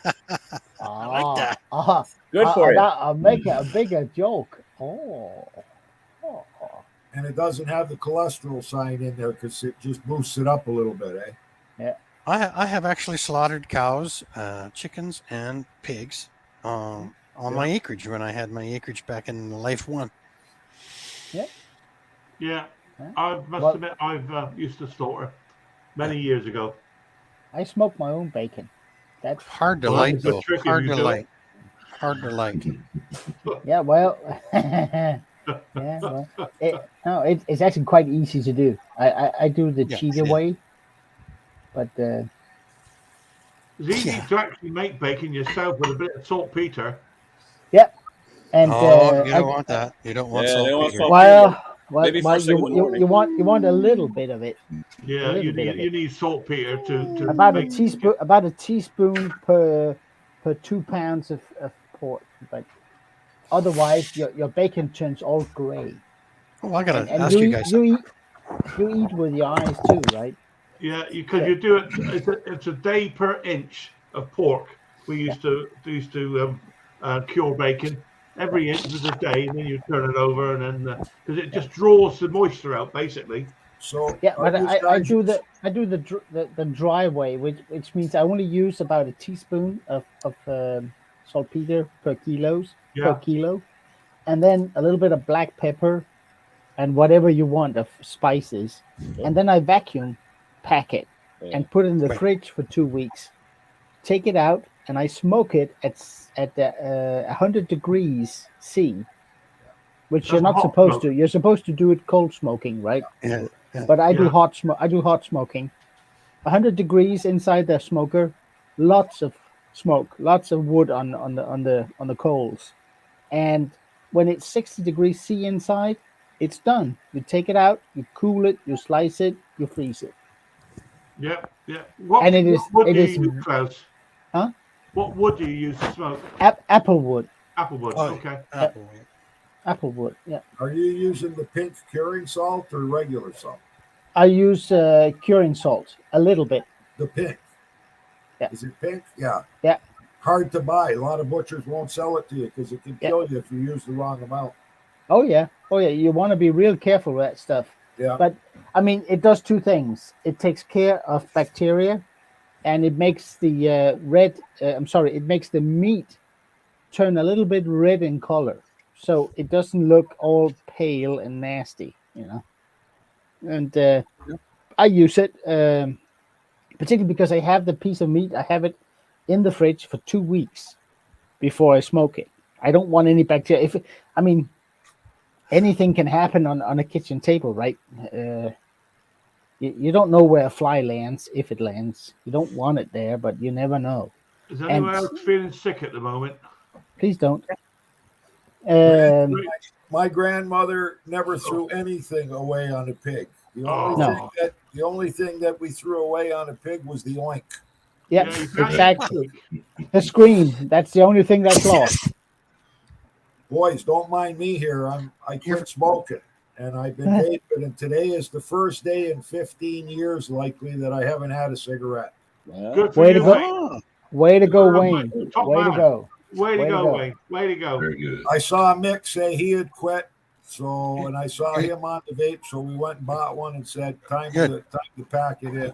I like that. Good for you. I'll make a bigger joke. Oh. and it doesn't have the cholesterol sign in there because it just boosts it up a little bit, eh? I have actually slaughtered cows, chickens, and pigs on my acreage when I had my acreage back in Life One. yeah. Huh? I must admit, I've used to slaughter many years ago. I smoke my own bacon. That's Hard to Well, light, that's a though. trick if Hard you to do it. light. Hard to light. yeah. Well, yeah. Well, it's actually quite easy to do. I do the Yeah, cheater yeah. way, but It's easy Yeah. to actually make bacon yourself with a bit of saltpeter. and Oh, you don't want that. You don't want Yeah, they don't want saltpeter. salt. Maybe first thing in the morning. you want a little bit of it. Yeah, little you bit of need, you need saltpeter to About a make- teaspoon per 2 pounds of pork, but otherwise your bacon turns all gray. Oh, I gotta And ask you guys. you eat with your eyes too, right? Yeah, because you do it. It's a day per inch of pork. We used to cure bacon. Every inch was a day, and then you turn it over, and then because it just draws the moisture out, basically. So Yeah, are but these I guys- do the dry way, which means I only use about a teaspoon of saltpeter per Yeah. kilo, and then a little bit of black pepper, and whatever you want of spices, and then I vacuum pack it and put it in the Right. fridge for 2 weeks. Take it out and I smoke it at 100 degrees C, which you're That's not hot supposed smoke. to. You're supposed to do it cold smoking, right? Yeah. But I do Yeah. hot smoke. I do hot smoking. 100 degrees inside the smoker, lots of smoke, lots of wood on the coals, and when it's 60 degrees C inside, it's done. You take it out, you cool it, you slice it, you freeze it. Yeah, yeah. What, And it is- what wood it do is- you use, Klaus? Huh? What wood do you use to smoke? Apple wood, Applewood. Oh, Okay. Apple. apple wood. Yeah, Are you using the pink curing salt or regular salt? I use curing salt a little bit. The pink. Yeah. Is it pink? Yeah. Yeah. Hard to buy. A lot of butchers won't sell it to you because it can Yeah. kill you if you use the wrong amount. Oh yeah. You want to be real careful with that stuff. Yeah. But I mean, it does two things. It takes care of bacteria, and it makes the it makes the meat turn a little bit red in color, so it doesn't look all pale and nasty, And I use it particularly because I have the piece of meat. I have it in the fridge for 2 weeks before I smoke it. I don't want any bacteria. Anything can happen on a kitchen table, right? You don't know where a fly lands, if it lands. You don't want it there, but you never know. Is anyone else feeling sick at the moment? Please don't. My grandmother never threw anything away on a pig. The only thing that we threw away on a pig was the oink. Yep, exactly. The scream. That's the only thing that's lost. Boys, don't mind me here. I quit smoking, and I've been vaping, and today is the first day in 15 years, likely, that I haven't had a cigarette. Good for Way you, to go. mate. Way to go, Wayne. Top Way to man. go. Way to go, Wayne. Way to go. Very good. I saw Mick say he had quit, and I saw him on the vape, so we went and bought one and said, time to pack it in.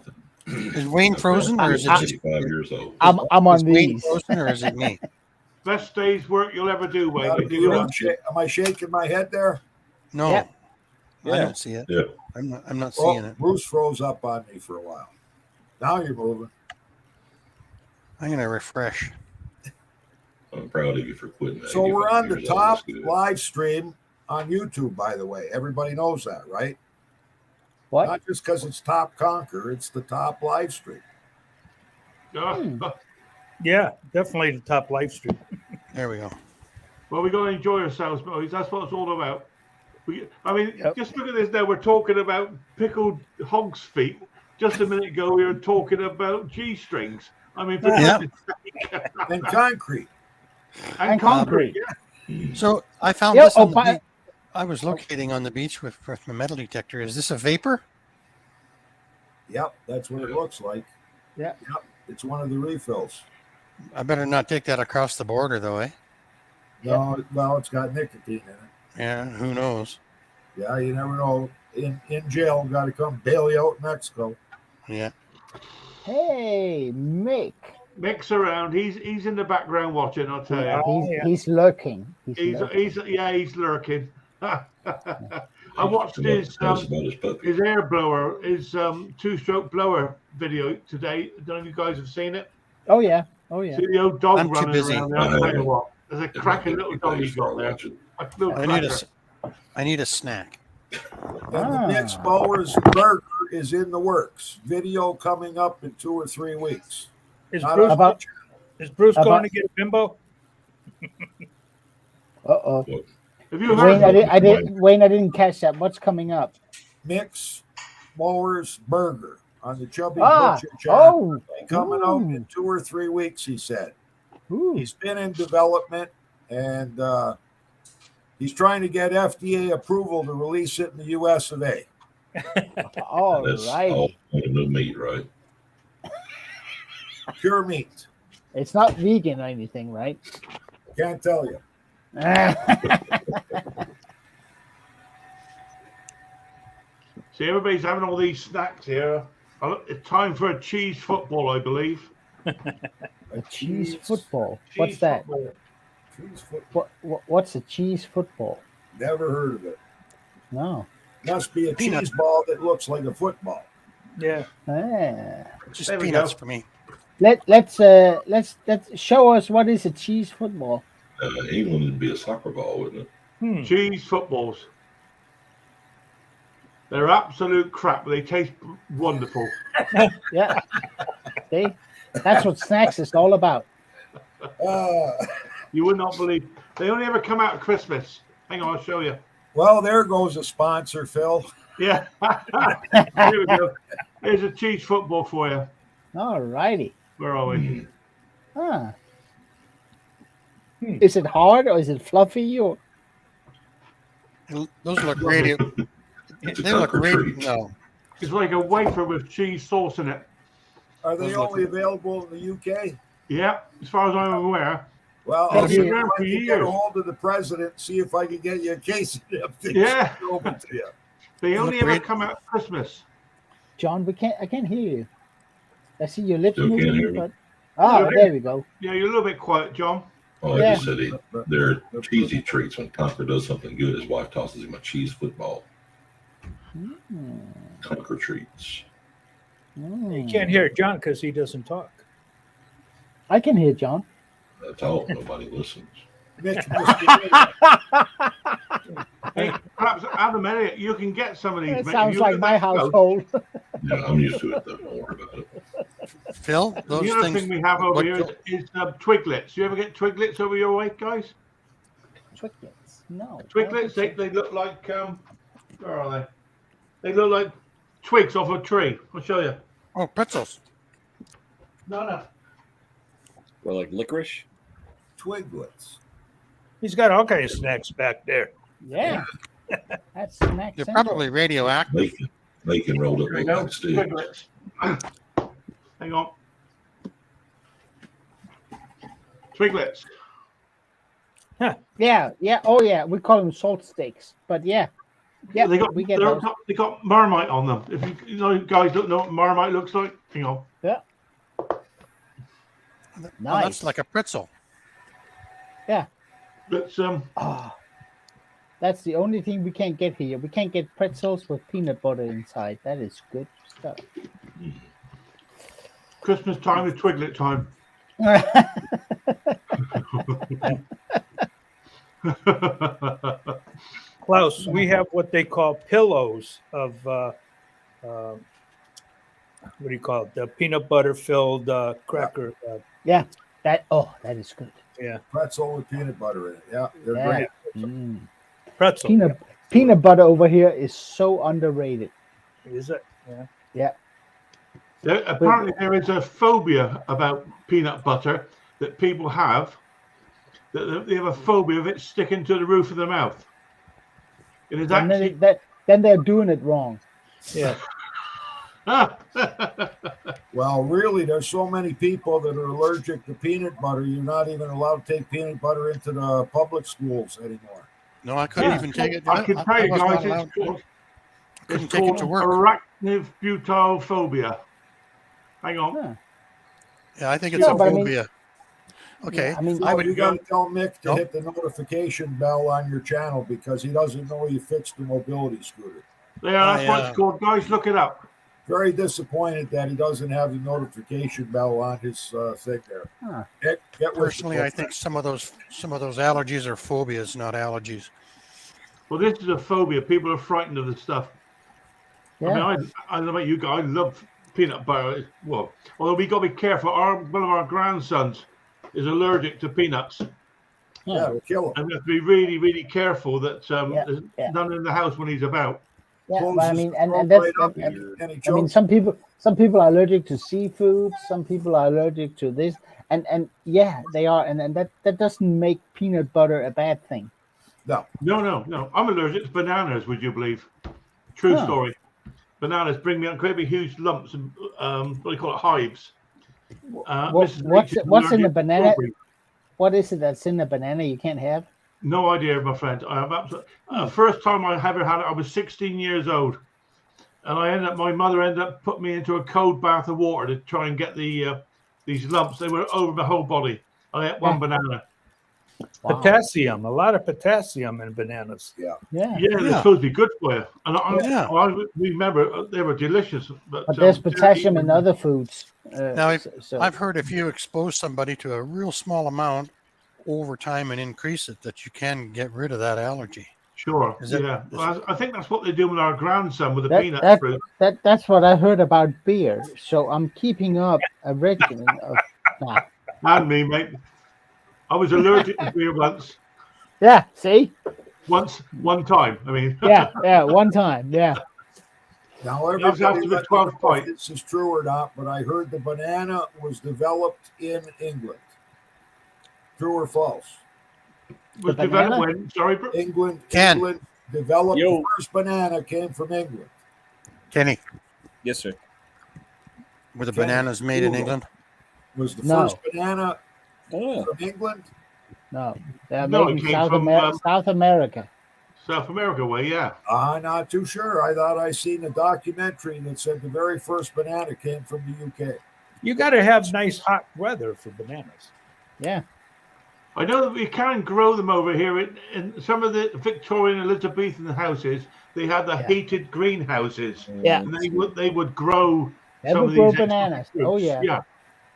Is Wayne frozen, or is it just 55 years old? I'm on is Wayne these. frozen, or is it me? Best day's work you'll ever do, Wayne. Am I shaking my head there? No, Yeah. I don't see it. Yeah. I'm not seeing it. Bruce froze up on me for a while. Now you're moving. I'm gonna refresh. I'm proud of you for quitting that. So we're on the 55 years old, top that's good. live stream on YouTube, by the way. Everybody knows that, right? What? Not just because it's top Conker, it's the top live stream. Yeah, definitely the top live stream. There we go. Well, we got to enjoy ourselves, boys. That's what it's all about. Yep. Just look at this now. We're talking about pickled hog's feet. Just a minute ago, we were talking about G-strings. I mean, Yeah. And concrete. and concrete. Yeah. So I found Yeah, this on the but- beach. I was locating on the beach with my metal detector. Is this a vapor? Yep, that's what it looks like. Yeah. Yep, it's one of the refills. I better not take that across the border, though, eh? No, well, it's got nicotine in it. Yeah, who knows? Yeah, you never know. In jail, got to come bail you out in Mexico. Yeah. Hey, Mick. Mick's around. He's in the background watching. I'll tell you. He's lurking. He's lurking. I watched his Tell us about his puppy. his air blower, his two-stroke blower video today. I don't know if you guys have seen it. Oh yeah. Oh yeah. See the old dog I'm too running busy. around there. I'll tell you what, there's a cracking little dog he's got there. I need a snack. And the next Bowers burger is in the works. Video coming up in 2 or 3 weeks. Is Not Bruce, on About- is Bruce about- going to get a bimbo? Uh-oh. Have you Wayne, heard? Wayne, I didn't catch that. What's coming up? Mix Bowers burger on the Chubby Ah, Butcher channel. oh, Coming out ooh. in 2 or 3 weeks, he said. Ooh. He's been in development, and he's trying to get FDA approval to release it in the US of A. All That's right. all no meat, right? Pure meat. It's not vegan or anything, right? Can't tell you. See, everybody's having all these snacks here. It's time for a cheese football, I believe. A cheese football. Cheese What's that? football. Cheese football. What's a cheese football? Never heard of it. No. Must be a cheese ball that looks like a football. Yeah. Ah. Just There we peanuts go. for me. Let's show us what is a cheese football. England would be a soccer ball, wouldn't it? Cheese footballs. They're absolute crap, but they taste wonderful. Yeah. See? That's what snacks is all about. You would not believe. They only ever come out at Christmas. Hang on, I'll show you. Well, there goes a sponsor, Phil. Yeah. Here we go. Here's a cheese football for you. All righty. Where are we? Ah. Is it hard or is it fluffy or Those look really. It's a They look Conker really. treat. No. It's like a wafer with cheese sauce in it. Are they Those only look- available in the UK? Yeah, as far as I'm aware. Well, Oh, I'll see if yeah. I For can get years. a hold of the president, see if I can get you a case of them things Yeah. over to you. They They only look ever great. come out at Christmas. John, I can't hear you. I see your lips Still can't moving, hear me. but there we go. Yeah, you're a little bit quiet, John. Oh, Yeah. I just said they're cheesy treats. When Conker does something good, his wife tosses him a cheese football. Conker treats. You can't hear John because he doesn't talk. I can hear John. That's all. Nobody listens. Mitch must be Hey, perhaps Adam Elliott, you can get some of these. That mate. sounds If you like live my that close. household. Yeah, I'm used to it. Though. Don't worry about it. Phil, those The other things. thing we have over what- here is twiglets. You ever get twiglets over your way, guys? Twiglets. No. Twiglets, they look like where are they? They look like twigs off a tree. I'll show you. Oh, pretzels. No. Or like licorice. Twiglets. He's got all kinds of snacks back there. Yeah. That's snack They're central. probably radioactive. Bacon rolled up There you like go. that stick. Twiglets. Hang on. Twiglets. Yeah. Oh, yeah. We call them salt steaks, but yeah, they got we get those. they got Marmite on them. If you know, guys don't know what Marmite looks like, hang on. Yeah. Oh, Nice. that's like a pretzel. That's Oh, that's the only thing we can't get here. We can't get pretzels with peanut butter inside. That is good stuff. Christmas time is Twiglet time. Klaus, we have what they call pillows of what do you call it? The peanut butter filled cracker. that is good. Pretzel with peanut butter in it. Yeah, they're Yeah. great. Mm. Pretzel. Peanut butter over here is so underrated. Is it? Apparently, there is a phobia about peanut butter that people have. That they have a phobia of it sticking to the roof of their mouth. It is And actually. then they're doing it wrong. Yeah. Well, really, there's so many people that are allergic to peanut butter. You're not even allowed to take peanut butter into the public schools anymore. No, I couldn't Yeah. even take it. I can tell you was not guys, allowed- it's called, couldn't it's take it called to work. arachnobutyrophobia. Hang on. Huh. Yeah, I think it's No, a but I mean- phobia. Okay. Yeah, I mean, So I would you got to tell Mick to Nope. hit the notification bell on your channel because he doesn't know you fixed the mobility scooter. Yeah, that's what it's called. Guys, look it up. Very disappointed that he doesn't have the notification bell on his thing there. Huh. Get with Personally, the I think some of those allergies are phobias, not allergies. Well, this is a phobia. People are frightened of this stuff. yeah. I mean, I don't know about you guys. I love peanut butter. Well, although we got to be careful. One of our grandsons is allergic to peanuts, Yeah, it'll kill him. and we have to be really, really careful that Yeah, there's yeah. none in the house when he's about. Yeah, Closes but I mean, the and throat that's right up, and- and he I mean, chokes. some people are allergic to seafood. Some people are allergic to this, and yeah, they are, and that doesn't make peanut butter a bad thing. No. I'm allergic to bananas. Would you believe? True Huh. story. Bananas bring me incredibly huge lumps and what do you call it? Hives. What's in the allergic to banana? strawberry. What is it that's in the banana you can't have? No idea, my friend. I have absolutely. First time I ever had it, I was 16 years old, and my mother ended up putting me into a cold bath of water to try and get these lumps. They were over the whole body. I ate one banana. Wow. Potassium, a lot of potassium in bananas. Yeah, Yeah, they're supposed to be good for you. And I remember they were delicious. but there's potassium in other foods. Now, so I've heard if you expose somebody to a real small amount over time and increase it, that you can get rid of that allergy. Sure. Is it- Yeah. Well, I think that's what they do with our grandson with the That- peanut that- fruit. that's what I heard about beer. So I'm keeping up a regimen of. Nah. And me, mate. I was allergic to beer once. Yeah, see. One time. I mean. Yeah, one time. Yeah. Now, It was after the let me 12th know if fight. this is true or not, but I heard the banana was developed in England. True or false? Was The developed banana? when? Sorry, bro. England Ken. developed Yo. the first banana came from England. Kenny, Yes, sir. Were the bananas made in England? Was the No. first banana Oh. from England? No, they're No, made it in came South, from, South America. South America way, yeah. I'm not too sure. I thought I seen a documentary that said the very first banana came from the UK. You got to have nice hot weather for bananas. Yeah. I know that we can grow them over here in some of the Victorian Elizabethan houses. They had the heated greenhouses, Yeah. and they would grow They some would of grow these bananas. Oh fruits. yeah. Yeah.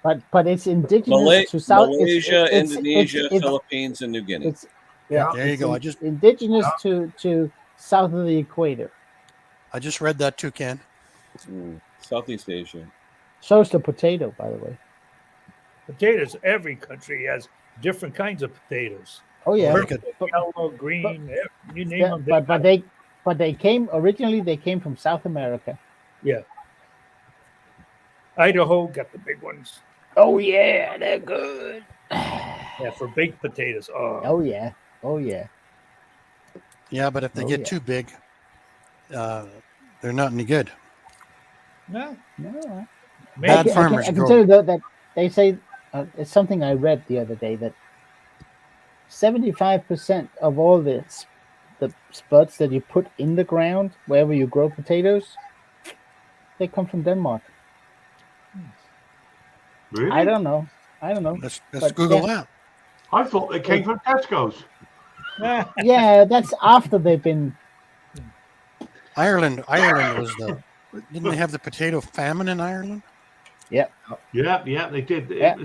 But it's indigenous to South Malaysia, it's Indonesia, Philippines, and New Guinea. It's yeah. There you it's go. indigenous to south of the equator. I just read that too, Ken. Southeast Asia. So is the potato, by the way. Potatoes. Every country has different kinds of potatoes. Oh yeah. Purple, yellow, green. You name them. But they came originally. They came from South America. Yeah. Idaho got the big ones. Oh yeah, they're good. Yeah, for baked potatoes. Oh yeah. Oh yeah. Yeah, but if they get too big, they're not any good. No. No. Bad farmers I can grow. tell you that they say it's something I read the other day that 75% of all the spuds that you put in the ground wherever you grow potatoes, they come from Denmark. Really? I don't know. Let's But, Google yeah. that. I thought they came from Tesco's. Yeah, that's after they've been. Ireland was the. Didn't they have the potato famine in Ireland? Yeah. Yeah, they did. Yeah.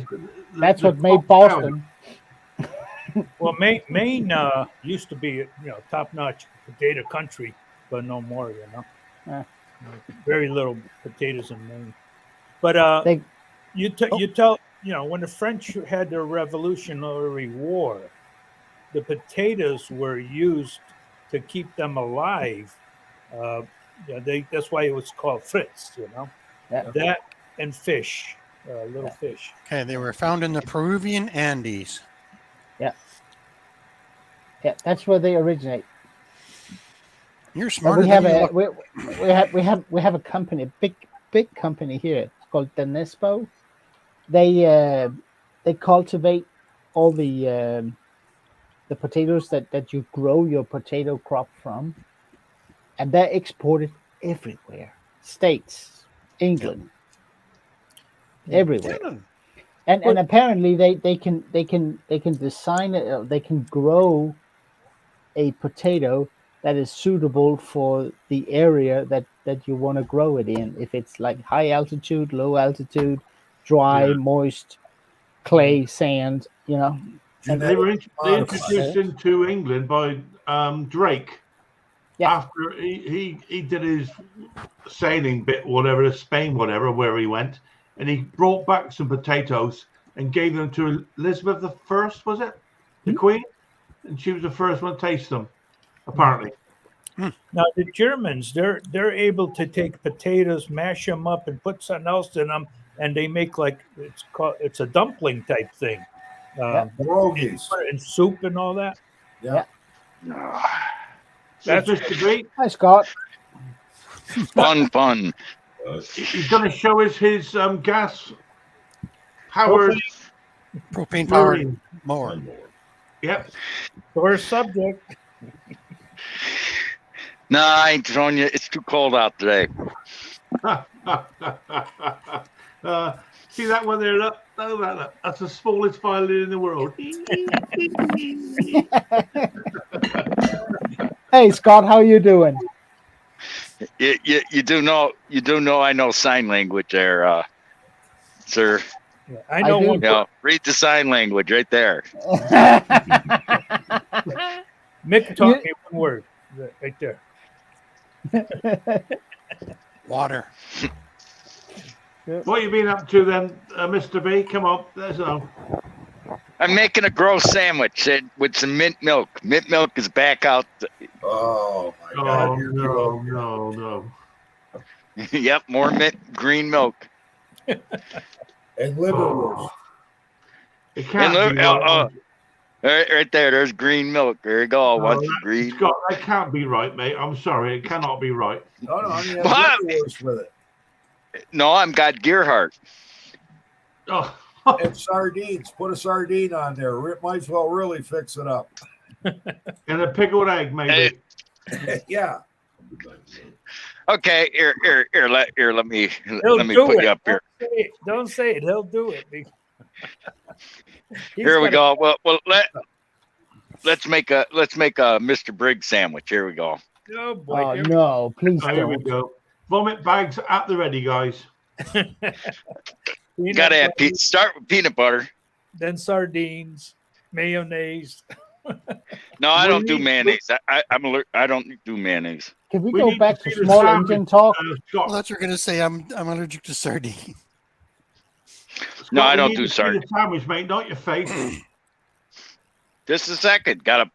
That's the what made top Boston. Well, Maine used to be, top-notch potato country, but no more. Very little potatoes in Maine. But you tell when the French had their Revolutionary War, the potatoes were used to keep them alive. That's why it was called frites. Yeah. That and fish, little fish. Okay, they were found in the Peruvian Andes. Yeah, that's where they originate. You're smarter We than have you a look. we have a company, big company here. It's called Danespo. They cultivate all the potatoes that you grow your potato crop from, and they're exported everywhere. States, England, everywhere. And apparently they can design it. They can grow a potato that is suitable for the area that you want to grow it in. If it's like high altitude, low altitude, dry, moist, clay, sand, And they were introduced into England by Drake. Yeah. After he did his sailing bit, whatever, Spain, whatever, where he went, and he brought back some potatoes and gave them to Elizabeth I, was it? The Queen? And she was the first one to taste them, apparently. Now the Germans, they're able to take potatoes, mash them up, and put something else in them, and they make it's a dumpling type thing. Pierogies. And soup and all that. Yeah. That's Mr. B. Hi, Scott. Fun. He's going to show us his gas powered propane powered mower. Yep. Sore subject. No, I ain't throwing you. It's too cold out today. See that one there? Look. That's the smallest violin in the world. Hey, Scott, how you doing? You do know I know sign language there, sir. Yeah, I know one. Read the sign language right there. Mick taught me one word right there. Water. What you been up to then, Mr. B? Come on, there's I'm making a gross sandwich with some mint milk. Mint milk is back out. Oh my God! No. Yep, more mint green milk. And liverwurst. It can't be right. Right there. There's green milk. There you go. Once green. Scott, that can't be right, mate. I'm sorry. It cannot be right. No, I mean, liverwurst with it. No, I'm God Gearhart. Oh, And sardines. Put a sardine on there. It might as well really fix it up. and a pickled egg, maybe. Yeah. Okay, here. Let me He'll do put it. you up here. Don't say it. He'll do it. Here we go. Well, let's make a Mr. Briggs sandwich. Here we go. Oh boy. Oh no, please Oh, here we don't. go. Vomit bags at the ready, guys. You gotta have start with peanut butter. Then sardines, mayonnaise. No, I don't do mayonnaise. I'm alert. I don't do mayonnaise. Can we We go need back to to see the small sandwich, engine talk? Scott. Well, that's what you're going to say. I'm allergic to sardine. No, I We don't need do to see sardine. the sandwich, mate, not your face. Just a second. Gotta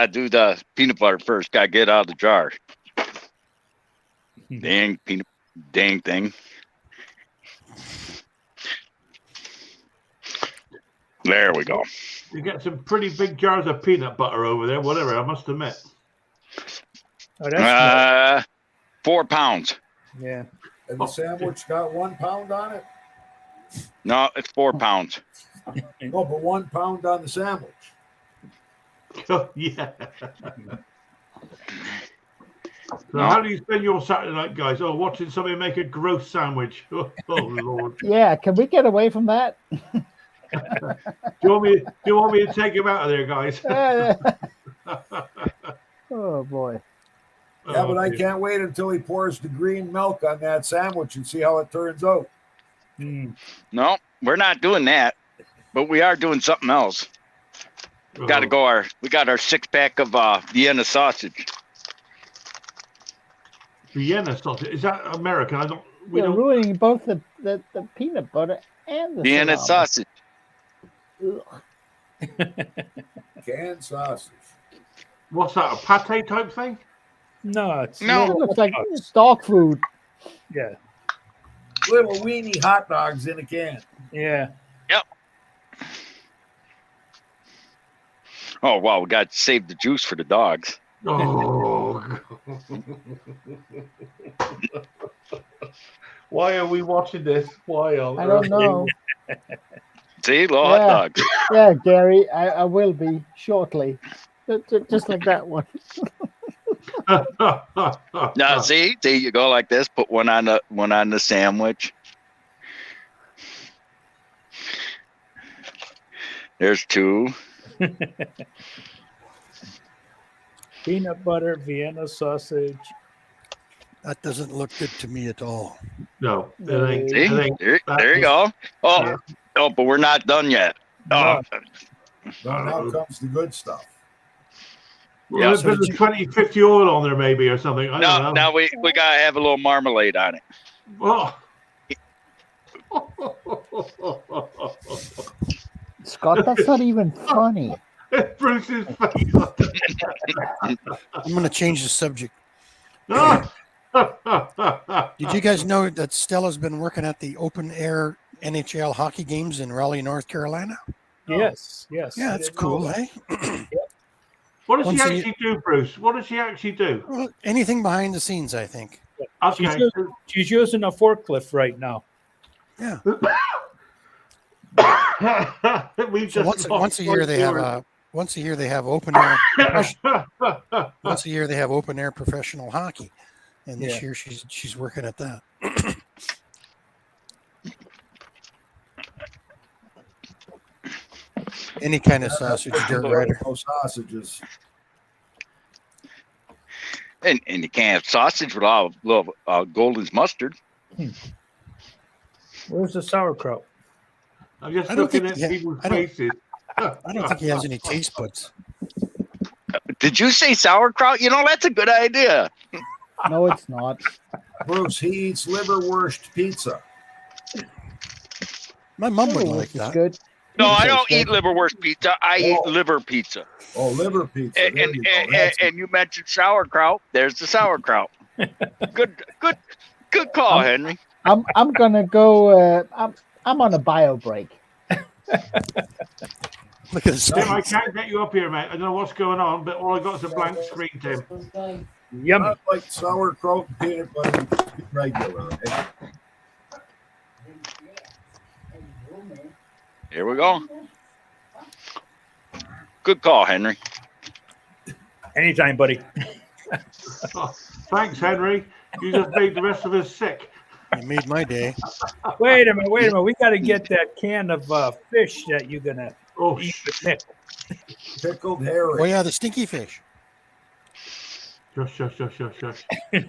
do the peanut butter first. Gotta get out of the jar. Dang thing. There we go. You get some pretty big jars of peanut butter over there, whatever, I must admit. Oh, that's 4 pounds. yeah. And the sandwich got 1 pound on it? No, it's 4 pounds. No, but 1 pound on the sandwich. Oh, yeah. So No. how do you spend your Saturday night, guys? Oh, watching somebody make a gross sandwich. Oh, Lord. Yeah, can we get away from that? Do you want me to take him out of there, guys? Oh boy. Yeah, but I dear. can't wait until he pours the green milk on that sandwich and see how it turns out. No, we're not doing that. But we are doing something else. We got our 6-pack of Vienna sausage. Vienna sausage. Is that American? You're ruining both the peanut butter and the Vienna salami. sausage. Ugh. Canned sausage. What's that? A pate type thing? No, it's It looks like dog food. yeah. Little weenie hot dogs in a can. Yeah. Yep. Oh wow, we got to save the juice for the dogs. Oh. Why are we watching this? Why on I don't know. See, little hot dogs. Yeah, Gary, I will be shortly. Just like that one. Now, see, you go like this. Put one on the sandwich. There's 2. Peanut butter, Vienna sausage. That doesn't look good to me at all. No, it ain't. See, It ain't. there you go. Oh, but we're not done yet. Oh, Now comes the good stuff. Well, there's been 20-50 oil on there, maybe, or something. I don't know. now we gotta have a little marmalade on it. Oh. Scott, that's not even funny. Bruce's face. I'm going to change the subject. Ah. Did you guys know that Stella's been working at the open air NHL hockey games in Raleigh, North Carolina? Yes. Yeah, that's cool, eh? What does she actually do, Bruce? What does she actually do? Well, anything behind the scenes, I think. Okay. She's using a forklift right now. Yeah. So once a year they have open air. Once a year they have open air professional hockey, and this year she's working at that. Any kind of sausage, dirt rider. Sausages. And you can't have sausage without Golden's mustard. Where's the sauerkraut? I'm just looking at people's faces. I don't think he has any taste buds. Did you say sauerkraut? You know, that's a good idea. No, it's not. Bruce, he eats liverwurst pizza. My mom would Liverwurst like is that. good. No, I Pizza's don't good. eat liverwurst pizza. I eat liver pizza. Oh, liver pizza. And There you go. and you mentioned sauerkraut. There's the sauerkraut. Good call, Henry. I'm gonna go. I'm on a bio break. Look at this. Tim, I can't get you up here, mate. I don't know what's going on, but all I got is a blank screen, Tim. Yummy. Not like sauerkraut and peanut butter, just regular. Right? Here we go. Good call, Henry. Anytime, buddy. Oh, thanks, Henry. You just made the rest of us sick. You made my day. Wait a minute. We got to get that can of fish that you're gonna Oh, eat with pickle. Pickled herring. Oh yeah, the stinky fish. shush.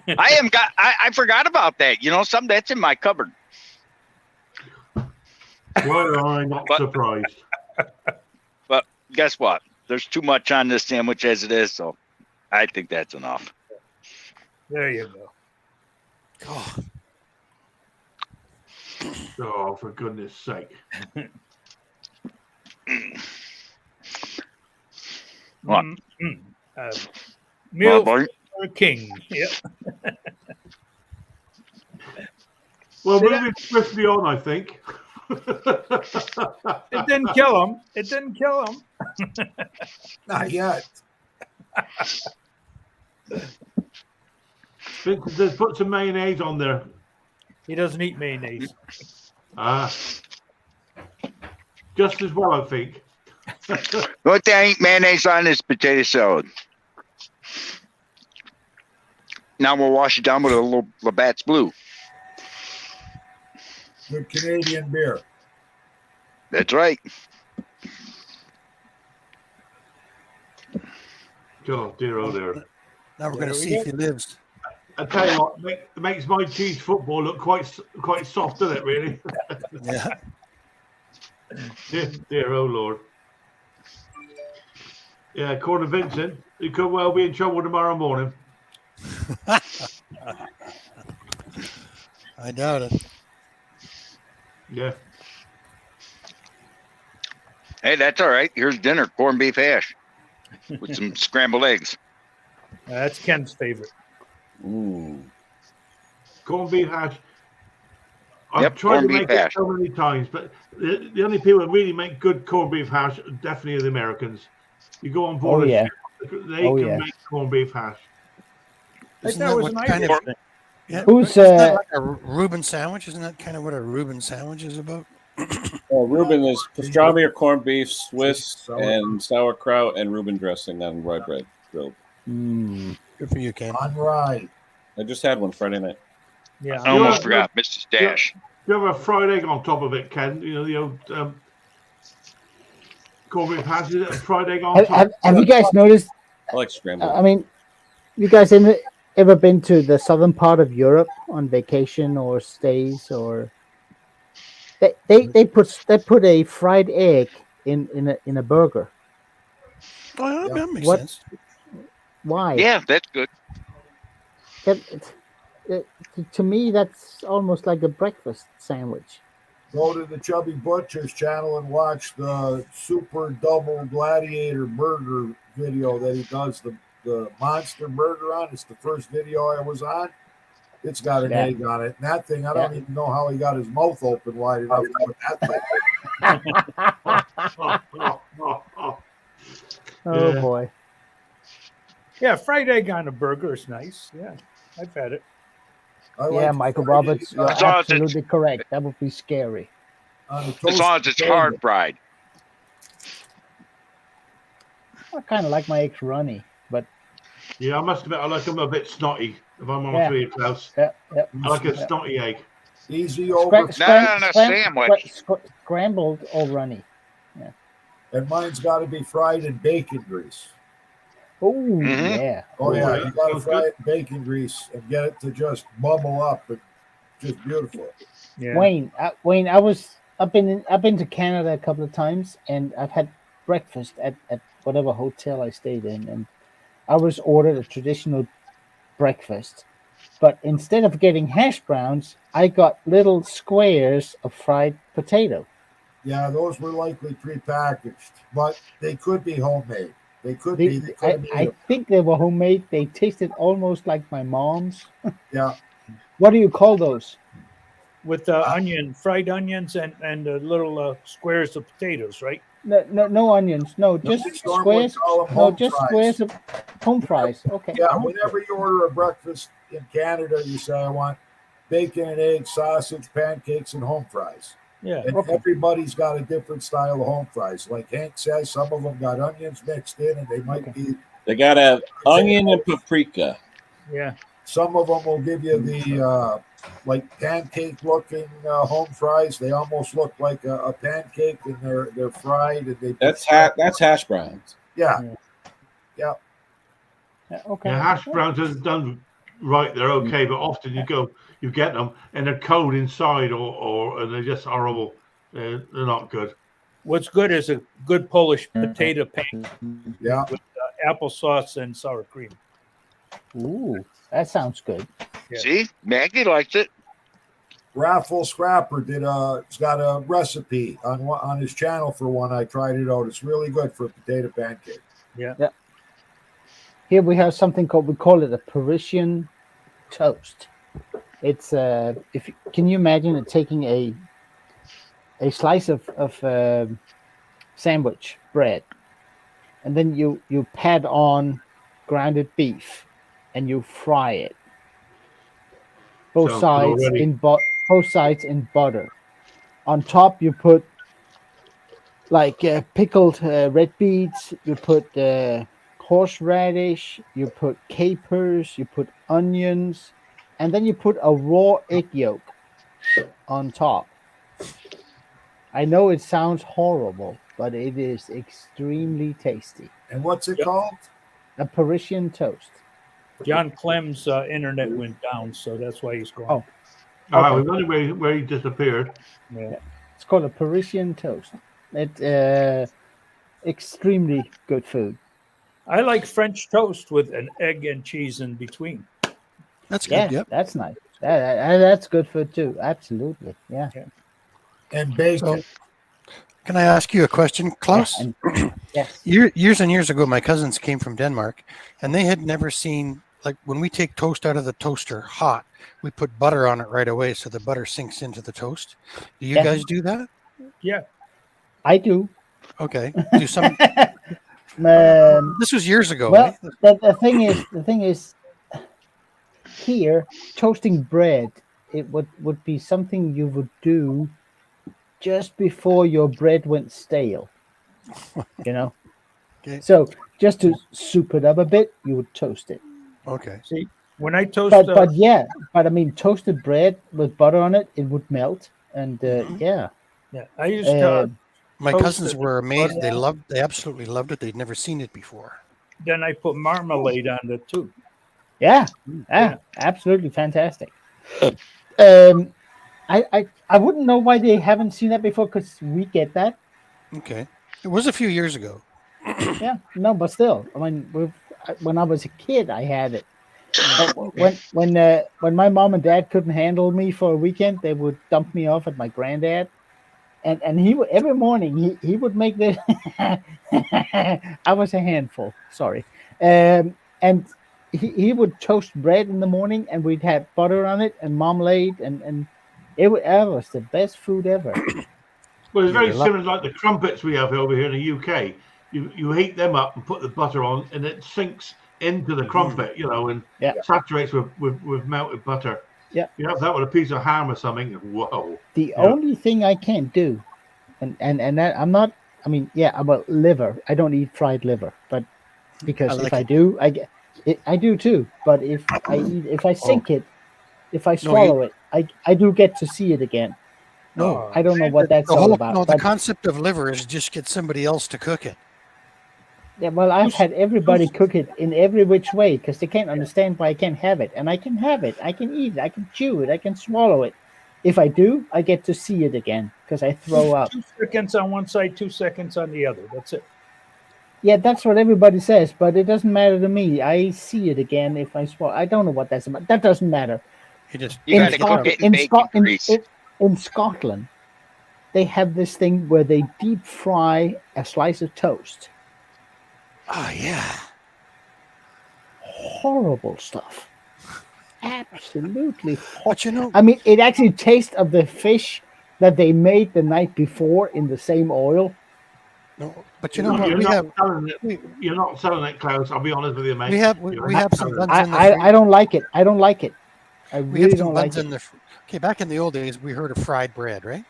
I forgot about that. You know, something that's in my cupboard. Why am I not surprised? But guess what? There's too much on this sandwich as it is, so I think that's enough. There you go. Oh, Oh, for goodness sake. What? Meal boy. for a king. Yep. Well, See moving swiftly on, I think. It didn't kill him. Not yet. Vincent says put some mayonnaise on there. He doesn't eat mayonnaise. Just as well, I think. What there ain't mayonnaise on this potato salad. Now we'll wash it down with a little Labatt's Blue. Good Canadian beer. That's right. Oh, dear, oh, dear. now we're going to see if he lives. I tell you what, makes my cheese football look quite soft, doesn't it, really? Yeah. Dear, oh, Lord. Yeah, according to Vincent, he could well be in trouble tomorrow morning. I doubt it. Yeah. Hey, that's all right. Here's dinner, corned beef hash with some scrambled eggs. That's Ken's favorite. Ooh. Corned beef hash. I've Yep, tried to corned beef make it hash. so many times, but the only people that really make good corned beef hash are definitely the Americans. You go on board, Oh, yeah. they Oh, can yeah. make corned beef hash. Isn't that that was what an kind Irish of thing. yeah, Who's, isn't that like a Reuben sandwich? Isn't that kind of what a Reuben sandwich is about? Reuben is pastrami or corned beef, Swiss, Sauerkraut. and sauerkraut, and Reuben dressing on rye bread grilled. Mm. Good for you, Ken. On rye. I just had one Friday night. Yeah. I almost Yeah. forgot, Mr. Stash. You have a fried egg on top of it, Ken. You know, the old corned beef hash, is it a fried egg on top? Have you guys noticed? I like scrambled. I mean, you guys ever been to the southern part of Europe on vacation or stays, or they put a fried egg in a burger? Oh, yeah, that makes What- sense. Why? Yeah, that's good. To me, that's almost like a breakfast sandwich. Go to the Chubby Butcher's channel and watch the Super Double Gladiator Burger video that he does the Monster Burger on. It's the first video I was on. It's got an Yeah. egg on it. And that thing, I don't even know how he got his mouth open wide enough to put that thing. Oh Yeah. boy. Yeah, fried egg on a burger is nice. Yeah, I've had it. I Yeah, like Michael fried Roberts, egg you're As long as it's- absolutely correct. That would be scary. on a As toasted long as it's potato. hard fried. I kind of like my eggs runny, but Yeah, I must admit, I like them a bit snotty. If I'm honest Yeah. with you, Klaus, yeah. I like a snotty egg. Easy over. Not on a sandwich. Scrambled or runny. And mine's got to be fried in bacon grease. Oh Mhm. yeah. Oh, yeah. yeah, You got to sounds fry good. it in bacon grease and get it to just bubble up. And just beautiful. Yeah. Wayne, I've been to Canada a couple of times, and I've had breakfast at whatever hotel I stayed in, and I was ordered a traditional breakfast, but instead of getting hash browns, I got little squares of fried potato. Yeah, those were likely prepackaged, but they could be homemade. They could be. They could be. I think they were homemade. They tasted almost like my mom's. Yeah. What do you call those? with fried onions, and little squares of potatoes, right? No onions. No, just just normally squares. call 'em No, home just fries. squares of home fries. Okay. Yeah, whenever you order a breakfast in Canada, you say, I want bacon and eggs, sausage, pancakes, and home fries. Yeah. And everybody's got a different style of home fries. Like Hank says, some of them got onions mixed in, and they might be. They got to have onion and paprika. Yeah. Some of them will give you the like pancake-looking home fries. They almost look like a pancake, and they're fried. And that's hash browns. Yeah. Okay. Yeah, hash browns are done right. They're okay, but often you get them, and they're cold inside, and they're just horrible. They're not good. What's good is a good Polish potato pancake. Yeah. With applesauce and sour cream. Ooh, that sounds good. Yeah. See, Maggie likes it. Raffle Scrapper it's got a recipe on his channel for one. I tried it out. It's really good for a potato pancake. Yeah. Here we have something we call it a Parisian toast. It's can you imagine it taking a slice of sandwich bread, and then you pat on grounded beef, and you fry it. Both sides in butter. On top, you put like pickled red beets. You put horseradish. You put capers. You put onions, and then you put a raw egg yolk on top. I know it sounds horrible, but it is extremely tasty. And what's it called? A Parisian toast. John Clem's internet went down, so that's why he's gone. Oh. I was wondering where he disappeared. Yeah. It's called a Parisian toast. It's extremely good food. I like French toast with an egg and cheese in between. That's good. Yeah, Yep. that's nice. That's good food too. Absolutely. Yeah. And bacon. So, can I ask you a question, Klaus? Yes. Years and years ago, my cousins came from Denmark, and they had never seen, like, when we take toast out of the toaster hot, we put butter on it right away so the butter sinks into the toast. Do you guys do that? Yeah. I do. Okay. Do some. This was years ago. Well, right? the thing is, here toasting bread, it would be something you would do just before your bread went stale. Okay. So just to soup it up a bit, you would toast it. Okay. See, when I toast, but I mean, toasted bread with butter on it, it would melt, and Yeah, I used to. My cousins were amazed. They absolutely loved it. They'd never seen it before. Then I put marmalade on it too. Yeah, absolutely fantastic. I wouldn't know why they haven't seen that before, because we get that. Okay, it was a few years ago. Yeah, no, but still, I mean, when I was a kid, I had it. When my mom and dad couldn't handle me for a weekend, they would dump me off at my granddad, and he would, every morning he would make this. I was a handful, sorry, and he would toast bread in the morning, and we'd have butter on it and marmalade, and it was the best food ever. Well, it's very similar like the crumpets we have over here in the UK. You heat them up and put the butter on, and it sinks into the crumpet, and saturates with melted butter. Yeah, you have that with a piece of ham or something. Whoa! The only thing I can't do, and that I'm not. I mean, about liver. I don't eat fried liver, but because if I do, I do too. But if I sink it, if I swallow it, I do get to see it again. No, I don't know what that's all about. No, the concept of liver is just get somebody else to cook it. Yeah, well, I've had everybody cook it in every which way because they can't understand why I can't have it. And I can have it. I can eat it. I can chew it. I can swallow it. If I do, I get to see it again because I throw up. 2 seconds on one side, 2 seconds on the other. That's it. Yeah, that's what everybody says, but it doesn't matter to me. I see it again if I swallow. I don't know what that's about. That doesn't matter. You got to cook it in bacon grease. In Scotland, they have this thing where they deep fry a slice of toast. Oh, yeah. Horrible stuff. absolutely hot. But you know, I mean, it actually tastes of the fish that they made the night before in the same oil. no, but you know what? You're We not have selling it. we, You're not selling it, Klaus. I'll be honest with you, mate. we have we, You're we not have some selling it. buns in the I don't like it. I don't like it. I we have really some don't like buns it. in the. Okay, back in the old days, we heard of fried bread, right?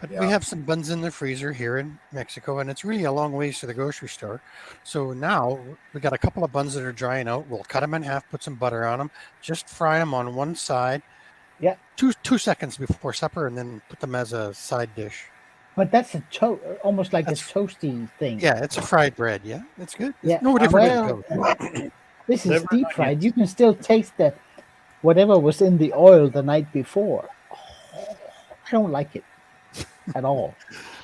But we Yeah. have some buns in the freezer here in Mexico, and it's really a long ways to the grocery store. So now we got a couple of buns that are drying out. We'll cut them in half, put some butter on them, just fry them on one side. Yeah. 2 seconds before supper, and then put them as a side dish. But that's almost like That's- a toasty thing. Yeah, it's a fried bread. Yeah, it's good. It's Yeah, no different well, than toast. This is Liver deep and fried. onions. You can still taste the whatever was in the oil the night before. I don't like it at all.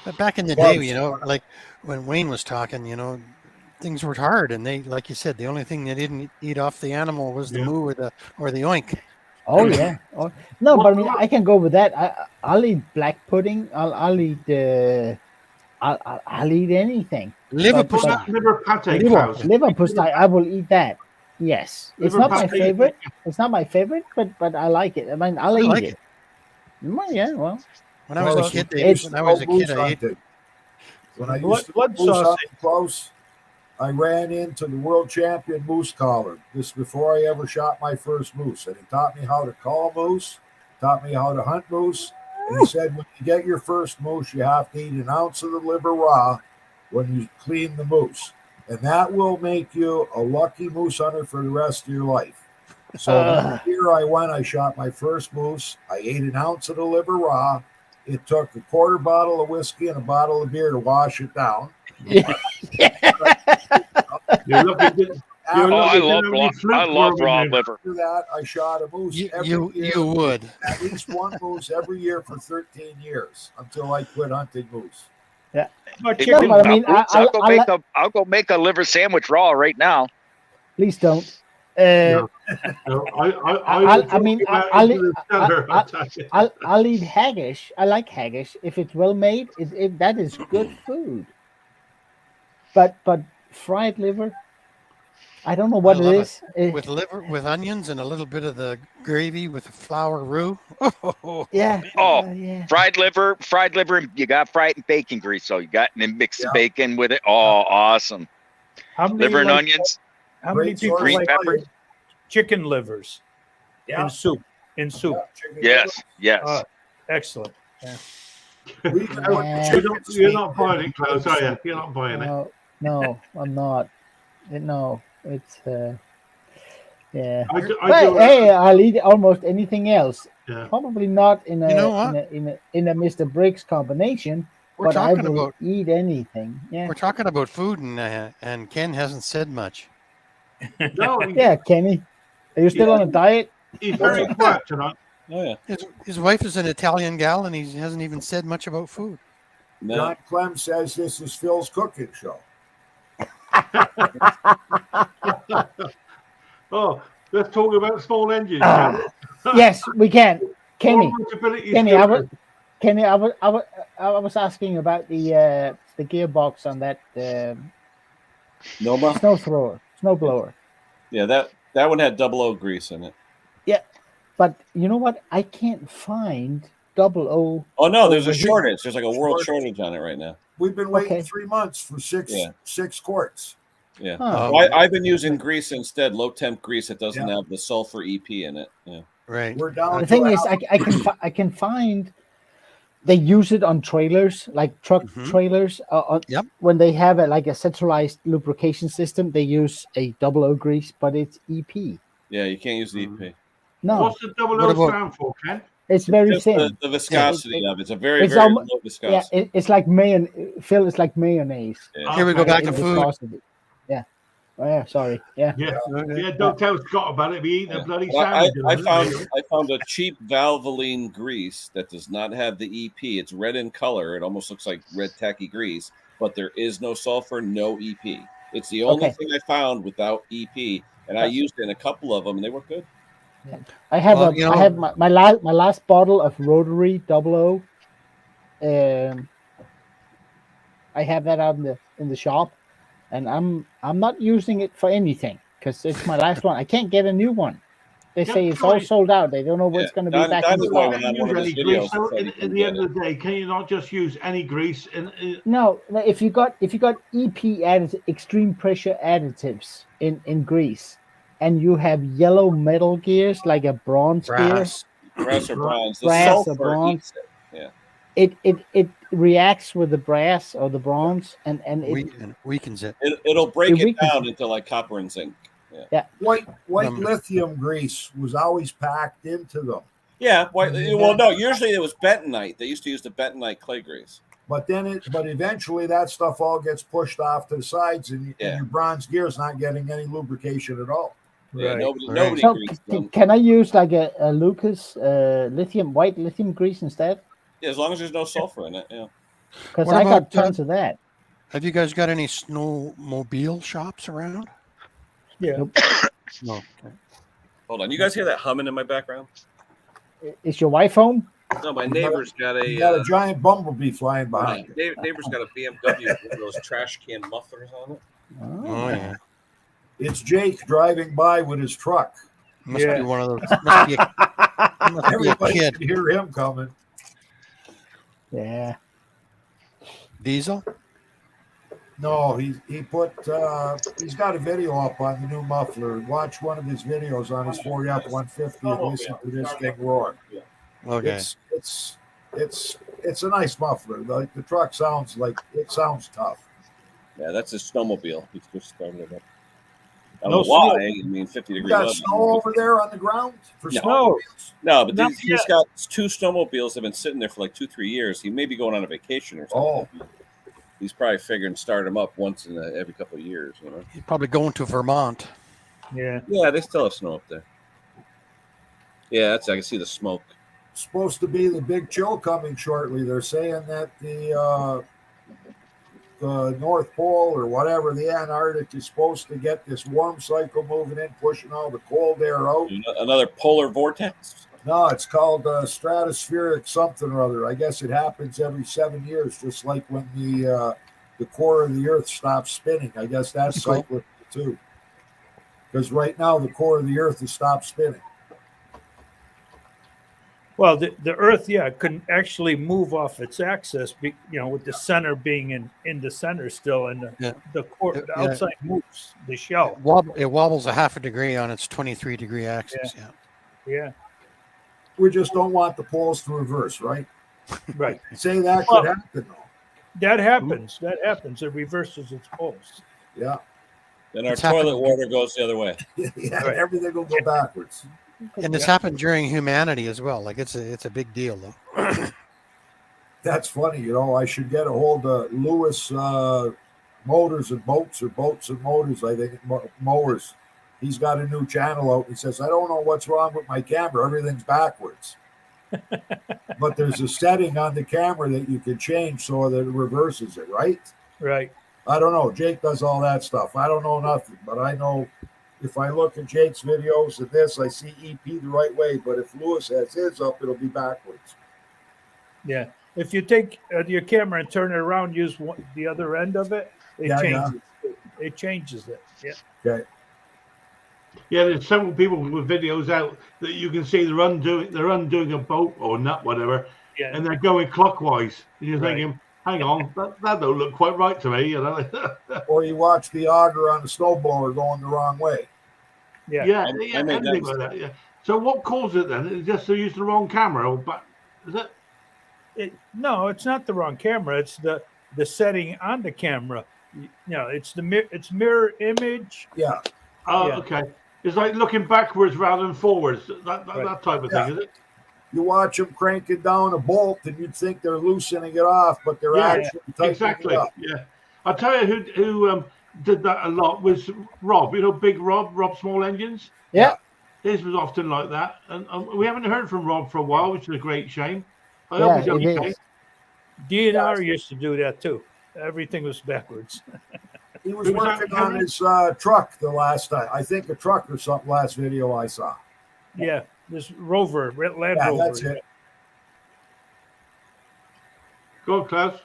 But back in the Well, day, like when Wayne was talking, things were hard, and they, like you said, the only thing they didn't eat off the animal was the Yeah. moo or the oink. Oh yeah. Oh, no, but I mean, I can go with that. I'll eat black pudding. I'll eat. I'll eat anything. Liver But- pasta. Liver pate, Klaus. Liver pasta, I will eat that. Yes, it's Liver not my pate. favorite. It's not my favorite, but I like it. I mean, I'll I eat like it. Well, yeah, well, When I was a Well, kid, it's- when I was a kid, I ate. When I Blood- used to blood go moose sausage. hunting close, I ran into the world champion moose caller. This before I ever shot my first moose, and he taught me how to call moose, taught me how to hunt moose, and he said when you get your first moose, you have to eat an ounce of the liver raw when you clean the moose, and that will make you a lucky moose hunter for the rest of your life. So that year I went, I shot my first moose. I ate an ounce of the liver raw. It took a quarter bottle of whiskey and a bottle of beer to wash it down. You're lucky. You're Oh, I lucky love to have any I fluke love worm raw in there. liver. After that, I shot a moose every You year. you would. At least one moose every year for 13 years until I quit hunting moose. But Hey, chicken, but I mean, Bruce, I'll go make a liver sandwich raw right now. please don't. No, I mean, I'll eat haggis. I like haggis if it's well made. That is good food. But fried liver, I don't know what it love is. With liver, with onions, and a little bit of the gravy with the flour roux. Yeah. Oh, yeah. Fried liver, and you got fried in bacon grease, so you got and then mix the Yeah. bacon with it. Oh, awesome! how many Liver and like- onions, How many Great people source green like pepper. chicken livers Yeah. in soup? In soup. Chicken Yes, yes. Excellent. liver. We even put Yeah. chicken you're not steak buying in it, Klaus, are you? You're not buying it. No, I'm not. No, it's yeah. I do, But hey, I'll eat almost anything else. yeah. Probably not in a You know what? in a Mr. Briggs combination, We're but I talking will about eat anything. Yeah. we're talking about food, and Ken hasn't said much. No, Yeah, Kenny. Are you still Yeah. on a diet? he's very quiet tonight. Oh yeah. His wife is an Italian gal, and he hasn't even said much about food. No. John Clem says this is Phil's cooking show. Oh, let's talk about small engines. Ah, yes, we can. Kenny, Kenny, I was asking about the gearbox on that Noma. snowblower. Yeah, that one had 00 grease in it. But you know what? I can't find 00. Oh no, there's a Over here. shortage. There's like a world shortage on it right now. We've been waiting Okay. 3 months for six quarts. Yeah. Huh. So I've been using grease instead, low temp grease that doesn't have the sulfur EP in it. Yeah. Right. We're down. The to thing is, half- I can find they use it on trailers, like truck Mhm. trailers. Yep. When they have a centralized lubrication system, they use a 00 grease, but it's EP. Yeah, you can't use the EP. No, What's the double What O about- stand for, Ken? it's very Just thin. the viscosity of it. It's a very, it's very almo- low Yeah, viscosity. it's like Phil. It's like mayonnaise. Yeah. Here we go Okay. back in to food. viscosity. Yeah. Oh, yeah. Sorry. Yeah. Yeah, yeah. Don't tell Scott about it. Be eating a bloody Well, I sandwich. found a cheap Valvoline grease that does not have the EP. It's red in color. It almost looks like red tacky grease, but there is no sulfur, no EP. It's the only Okay. thing I found without EP, and I used it in a couple of them, and they were good. I have Well, you know- I have my last bottle of Rotary 00. I have that out in the shop, and I'm not using it for anything because it's my last one. I can't get a new one. They Yeah, say it's sure. all sold out. They don't know what's Yeah, going to be Don- back Don in was stock. went on Use one of his any grease. videos So and said he at couldn't the get end it. of the day, can you not just use any grease? No, if you got EP extreme pressure additives in grease, and you have yellow metal gears like a bronze gear, Brass. Brass or bronze. The brass or sulfur bronze, eats it. Yeah. it reacts with the brass or the bronze, and And weakens it. It'll break It it weakens down it. into like copper and zinc. Yeah. yeah. White Um, lithium grease was always packed into them. Yeah. Well, Yeah. no. Usually it was bentonite. They used to use the bentonite clay grease. But eventually that stuff all gets pushed off to the sides, and your bronze gear's not getting any lubrication at all. Yeah. Right. Nobody So greases them. can I use like a Lucas white lithium grease instead? Yeah, as long as there's no sulfur in it. Yeah. Because What I about, got tons of that. Have you guys got any snowmobile shops around? Yeah. Nope. No. Okay. Hold on. You guys hear that humming in my background? Is your wife home? No, my neighbor's got You got a. a giant bumblebee flying behind you. Neighbor's got a BMW with one of those trash can mufflers on it. Oh yeah. It's Jake driving by with his truck. Must Yeah. be one of those. Must be a Everybody kid. can hear him coming. Yeah. Diesel. No, he's got a video up on the new muffler. Watch one of his videos on his Ford F-150 and listen to this thing roar. Okay. It's a nice muffler. Like the truck sounds tough. Yeah, that's his snowmobile. He's just started it up. I No don't know why. snow. I mean, 50 You degree got weather. snow over there on the ground for No. snowmobiles? No, but Not he's got 2 snowmobiles that have been sitting there for like 2-3 years. He may be going on a vacation or something. Oh, He's probably figuring start them up once in every couple of years. You know. He's probably going to Vermont. Yeah. Yeah, they still have snow up there. Yeah, I can see the smoke. supposed to be the big chill coming shortly. They're saying that the North Pole or whatever, the Antarctic, is supposed to get this warm cycle moving in, pushing all the cold air out. Another polar vortex. No, it's called stratospheric something or other. I guess it happens every 7 years, just like when the core of the Earth stops spinning. I guess that's cyclical too. Because right now the core of the Earth has stopped spinning. Well, the Earth, can actually move off its axis, with the center being in the center still, and the core, the outside moves, the shell. It wobbles a half a degree on its 23-degree axis. Yeah. We just don't want the poles to reverse, right? Right. Say that could happen, though. That happens. It reverses its poles. Yeah. Then our toilet water goes the other way. Yeah, everything will go backwards. And it's happened during humanity as well. Like it's a big deal, though. That's funny, I should get a hold of Lewis Motors and Boats, or Boats and Motors, I think, mowers. He's got a new channel out. He says, I don't know what's wrong with my camera. Everything's backwards. But there's a setting on the camera that you can change so that it reverses it, right? Right. I don't know. Jake does all that stuff. I don't know nothing, but I know if I look at Jake's videos of this, I see EP the right way. But if Lewis has his up, it'll be backwards. Yeah. If you take your camera and turn it around, use the other end of it, it changes it. Yeah. Okay. Yeah, there's several people with videos out that you can see they're undoing a bolt or nut, whatever, and they're going clockwise. And you're thinking, hang on, that don't look quite right to me, Or you watch the auger on the snowblower going the wrong way. Yeah, anything like that. Yeah. So what caused it then? It's just to use the wrong camera, or is it? No, it's not the wrong camera. It's the setting on the camera. It's it's mirror image. Yeah. Oh, okay. It's like looking backwards rather than forwards. That type of thing, is it? You watch them cranking down a bolt, and you'd think they're loosening it off, but they're actually tightening it up. Yeah. I'll tell you who did that a lot was Rob. Big Rob Small Engines. Yeah. His was often like that, and we haven't heard from Rob for a while, which is a great shame. I Yeah, hope he's okay. DNR used to do that too. Everything was backwards. He was working on his truck the last time. I think a truck or something last video I saw. Yeah, this Rover, Land Rover. That's it. Go, Klaus.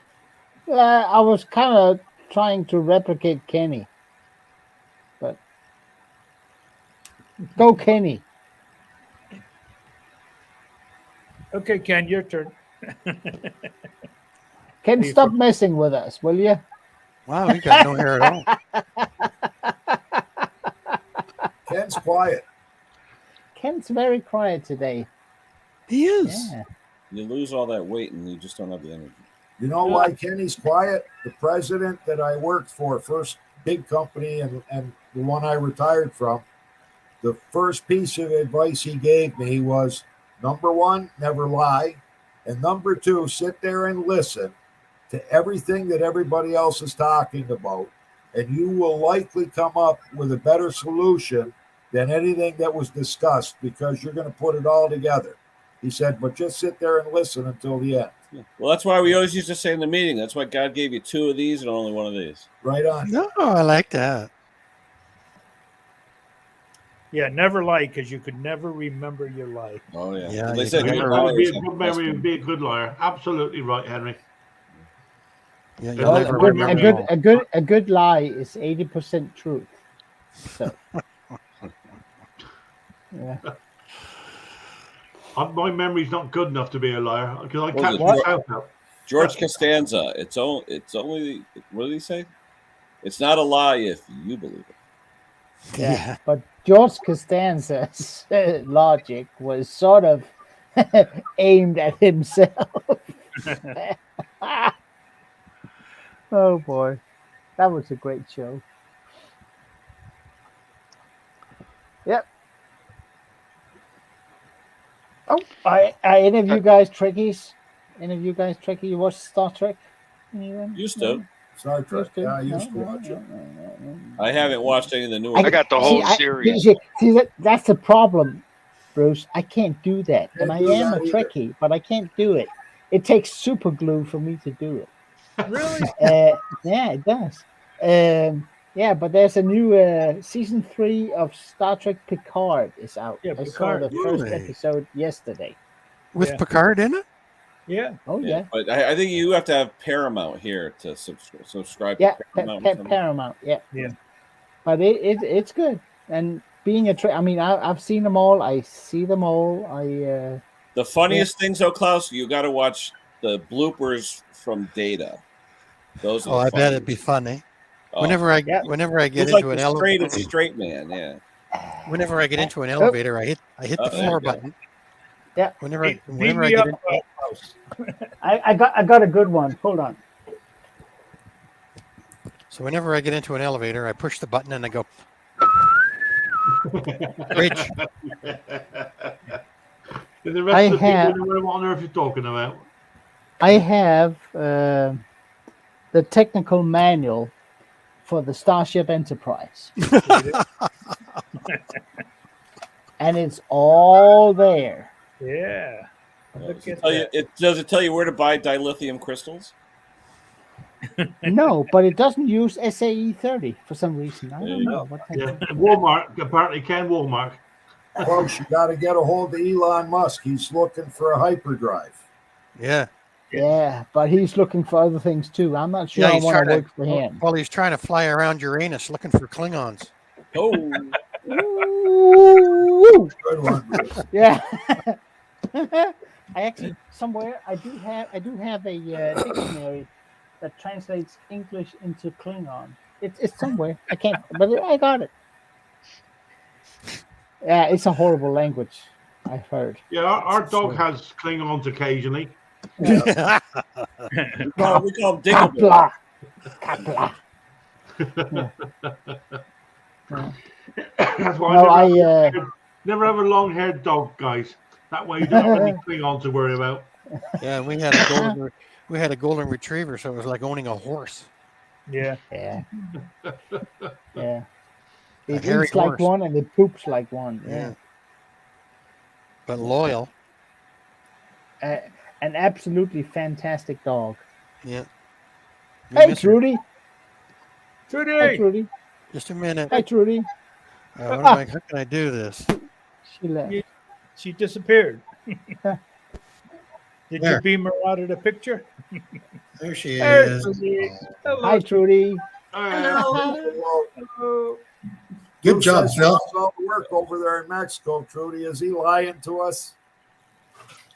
I was kind of trying to replicate Kenny. But go Kenny. Okay, Ken, your turn. Ken, stop messing with us, will you? Wow, he got no hair at all. Ken's quiet. Ken's very quiet today. He is. Yeah. You lose all that weight and you just don't have the energy. You know why Kenny's quiet? The president that I worked for, first big company and the one I retired from, the first piece of advice he gave me was, number one, never lie. And number two, sit there and listen to everything that everybody else is talking about. And you will likely come up with a better solution than anything that was discussed because you're going to put it all together. He said, but just sit there and listen until the end. Yeah. Well, that's why we always used to say in the meeting, that's why God gave you 2 of these and only 1 of these. Right on. No, I like that. Yeah, never lie because you could never remember your lie. Oh, yeah. Yeah, They you said can good never- Be a liars have good the best memory and one. be a good liar. Absolutely right, Henry. Yeah, Well, you'll a never good- remember. A good lie is 80% truth. So, yeah. My memory's not good enough to be a liar because I What can't was it? myself out. George Costanza. It's only. What did he say? It's not a lie if you believe it. Yeah. But George Costanza's logic was sort of aimed at himself. Oh boy, that was a great show. Yep. Oh, are any of you guys Trekkies? Any of you guys Trekkie? You watch Star Trek? Anyone? Used No? to. Star Trek. Used to? Yeah, I used to No, watch it. no. I haven't watched any of the newer. I got the whole See, series. See, that's the problem, Bruce. I can't do that. And I Can't do am a that either. Trekkie, but I can't do it. It takes super glue for me to do it. Really? Yeah, it does. Yeah, but there's a new season 3 of Star Trek Picard is out. Yeah, I saw the Picard. first Really? episode yesterday. With Yeah. Picard in it? Yeah. Oh Yeah, yeah, but I think you have to have Paramount here to subscribe. yeah, to Paramount. or something. Paramount. Yeah, Yeah. but it's good. And being a I mean, I've seen them all. I see them all. The funniest things, though, Klaus, you got to watch the bloopers from Data. Those are Oh, the I bet it'd funniest. be funny. Oh. Whenever I Yeah. get He's like into an the elevator, straightest straight man. Yeah. whenever I get into an elevator, I hit the there floor you go. button. Yeah. Whenever Beat I me get up, in, I got a good one. Hold on. so whenever I get into an elevator, I push the button and I go. Rich, And the rest I of the have- people don't know what on earth you're talking about. I have the technical manual for the Starship Enterprise, and it's all there. Yeah. Look at that. Does it tell you where to buy dilithium crystals? No, but it doesn't use SAE 30 for some reason. I There don't you know. go. What the Yeah, Walmart apparently can Walmart. Close, you got to get a hold of Elon Musk. He's looking for a hyperdrive. yeah, Yeah, but he's looking for other things too. I'm not sure yeah. I He's want trying to work for to. him. Well, he's trying to fly around Uranus looking for Klingons. Oh, Ooh, Good one, Bruce. yeah. I actually somewhere I do have a dictionary that translates English into Klingon. It's somewhere. I can't, but I got it. Yeah, it's a horrible language. I've heard. Yeah, our dog has Klingons occasionally. we call them Diggable. Kapla. Kapla. That's why No, I never have a long-haired dog, guys. That way you don't have any Klingons to worry about. Yeah, we had a golden retriever, so it was like owning a horse. Yeah. Yeah. Yeah. A It hairy eats like horse. one and it poops like one. Yeah. Yeah. But loyal. An absolutely fantastic dog. Yeah. We Hey, miss her. Trudy. Hi, Trudy. Trudy. Just a minute. Hi, Trudy. How can I do this? She left. She disappeared. Did There. you beam her out of the picture? There she Hey, is. Trudy. Hello. Hi, Trudy. Hello. Good Bruce job, says he Phil. does all the work over there in Mexico, Trudy. Is he lying to us?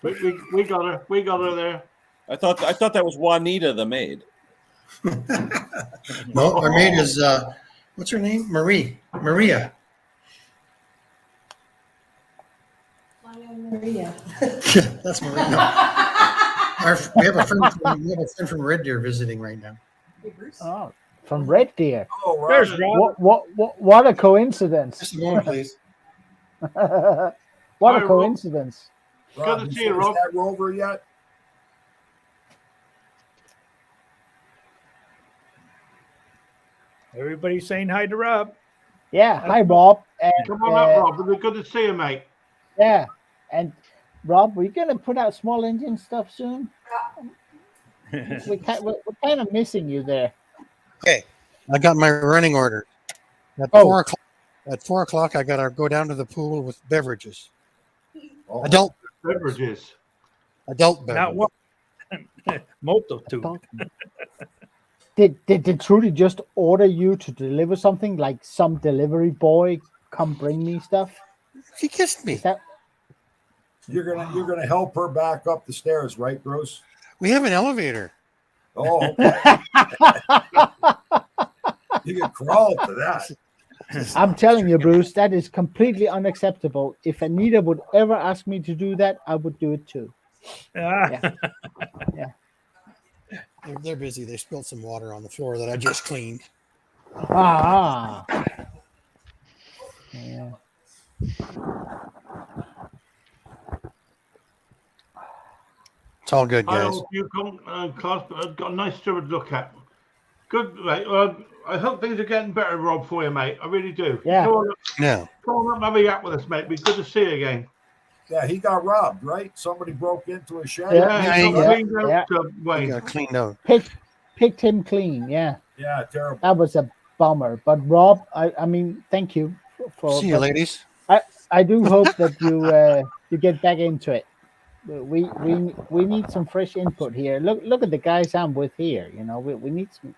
We got her. We got her there. I thought that was Juanita the maid. No, our maid is what's her name? Maria. Maria. That's Maria. No. We have a friend from Red Deer visiting right now. Hey, Bruce. Oh, from Red Deer. Oh, There's Robert. Rob. What a coincidence. Just a moment, please. What Hi, a Rob. coincidence. Rob, Good to you see you, finished Rob. that rover yet? Everybody's saying hi to Rob. Yeah. Hi, Rob. And, Come on up, Rob. It's good to see you, mate. yeah. And Rob, we're gonna put out small engine stuff soon. We're kind of missing you there. Okay, I got my running order. At Oh. 4 o'clock. At 4 o'clock, I gotta go down to the pool with beverages. Oh, Adult Beverages. beverages. Not one. Multitude. Did Trudy just order you to deliver something, like some delivery boy come bring me stuff? She kissed me. Is that you're gonna help her back up the stairs, right, Bruce? We have an elevator. Oh, you can crawl to that. I'm telling you, Bruce, that is completely unacceptable. If Anita would ever ask me to do that, I would do it too. Ah, They're busy. They spilled some water on the floor that I just cleaned. Ah. Yeah. It's all good, I guys. hope you come, class. Got a nice steward to look at. Good, mate. I hope things are getting better, Rob, for you, mate. I really do. Yeah. Yeah. Come on up, have a yak with us, mate. Be good to see you again. Yeah, he got robbed, right? Somebody broke into a shed. Yeah. He's yeah, cleaned out, yeah. He Wayne. got cleaned out. Picked him clean. Yeah. Yeah, terrible. That was a bummer. But Rob, I mean, thank you for See you, ladies. I do hope that you get back into it. We need some fresh input here. Look at the guys I'm with here. You know, we need some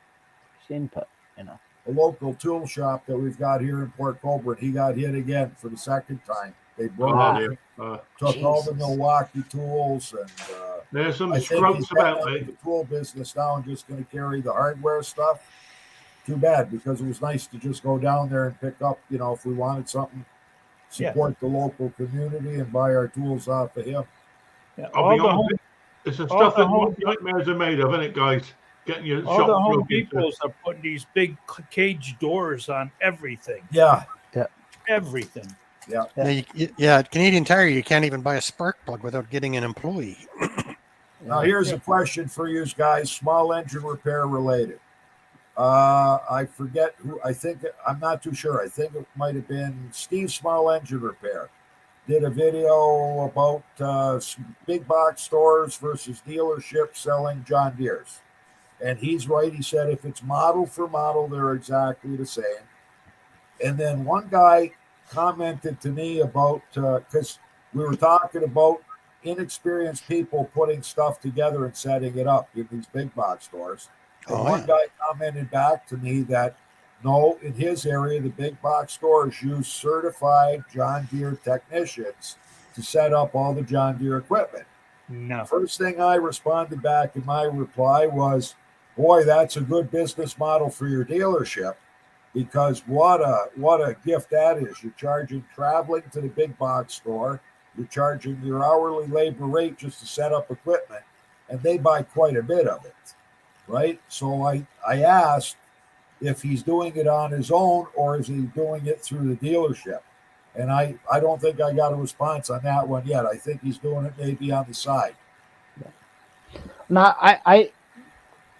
fresh input. You know, A local tool shop that we've got here in Port Colborne, he got hit again for the second time. They broke Oh, it, dear. took all the Jesus. Milwaukee tools, and There's some I think scrubs he's about, getting out mate. of the tool business now and just going to carry the hardware stuff. Too bad, because it was nice to just go down there and pick up, you know, if we wanted something, support the local community and buy our tools off of him. yeah. I'll All be the honest, home, it's the all stuff the that home- nightmares are made of, isn't it, guys? Getting your all shop the Home broken into. Depots are putting these big cage doors on everything. Yeah, Everything. Yeah, at Canadian Tire, you can't even buy a spark plug without getting an employee. now here's a question for you guys, small engine repair related. I forget who, I'm not too sure. I think it might have been Steve Small Engine Repair. Did a video about big box stores versus dealerships selling John Deere's. And he's right. He said if it's model for model, they're exactly the same. And then one guy commented to me about, because we were talking about inexperienced people putting stuff together and setting it up in these big box stores. And one guy commented back to me that no, in his area, the big box stores use certified John Deere technicians to set up all the John Deere equipment. No. First thing I responded back in my reply was, boy, that's a good business model for your dealership, because what a gift that is. You're charging traveling to the big box store, you're charging your hourly labor rate just to set up equipment, and they buy quite a bit of it, right? So I asked if he's doing it on his own or is he doing it through the dealership. And I don't think I got a response on that one yet. I think he's doing it maybe on the side. now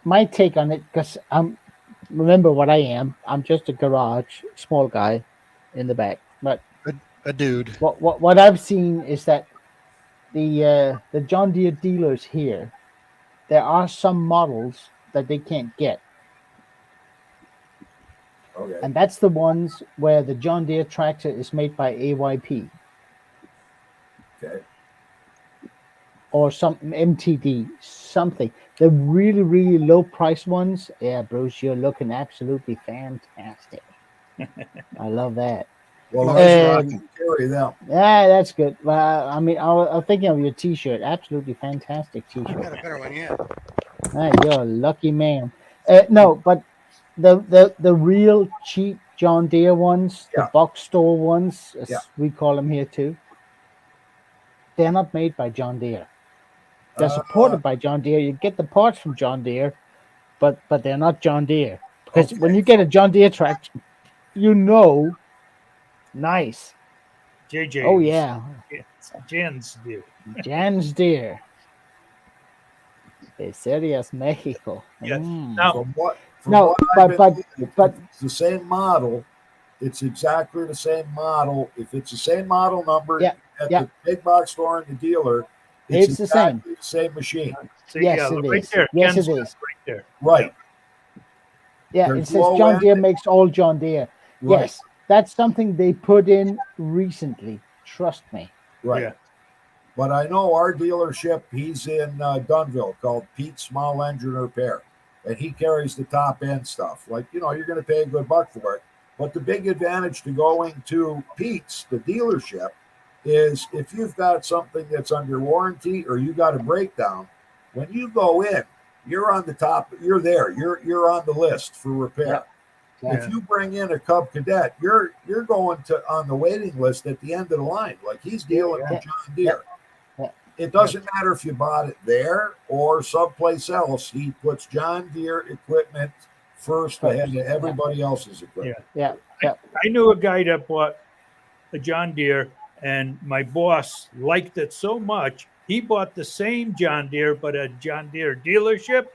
my take on it, because remember what I am. I'm just a garage, small guy in the back. But A dude. what I've seen is that the John Deere dealers here, there are some models that they can't get. Okay. And that's the ones where the John Deere tractor is made by AYP Okay. or some MTD, something. The really, really low price ones, yeah, Bruce, you're looking absolutely fantastic. I love that. Well, Um, I can carry them. Yeah, that's good. Well, I mean, I was thinking of your T-shirt. Absolutely fantastic I T-shirt. got a better one yet. You're a lucky man. No, but the real cheap John Deere ones, the Yeah. box store ones, as Yeah. we call them here too, they're not made by John Deere. They're supported by John Deere. You get the parts from John Deere, but they're not John Deere. Because Okay. when you get a John Deere tractor, nice. JJ. Oh yeah, Jan's Deere. Jan's Deere. De Serias, Mexico. Yeah. Mm. Now, From what but it's the same model. It's exactly the same model. If it's the same model number Yeah, at yeah. the big box store and the dealer, It's the same. exactly the same machine. see, Yes, yeah, it right is. there. Yes, Ken's it is. right there. Right. Yeah, There's it says low John end. Deere makes all John Deere. Right. Yes, that's something they put in recently. Trust me. Right. Yeah. But I know our dealership, he's in Dunville, called Pete Small Engine Repair. And he carries the top end stuff. Like, you're going to pay a good buck for it. But the big advantage to going to Pete's, the dealership, is if you've got something that's under warranty or you got a breakdown, when you go in, you're on the top, you're there, you're on the list for repair. Yeah. If you bring in a Cub Cadet, you're going to on the waiting list at the end of the line. Like he's dealing with John Deere. Yeah. It doesn't matter if you bought it there or someplace else. He puts John Deere equipment first ahead of everybody else's equipment. Yeah. I knew a guy that bought a John Deere, and my boss liked it so much, he bought the same John Deere, but a John Deere dealership,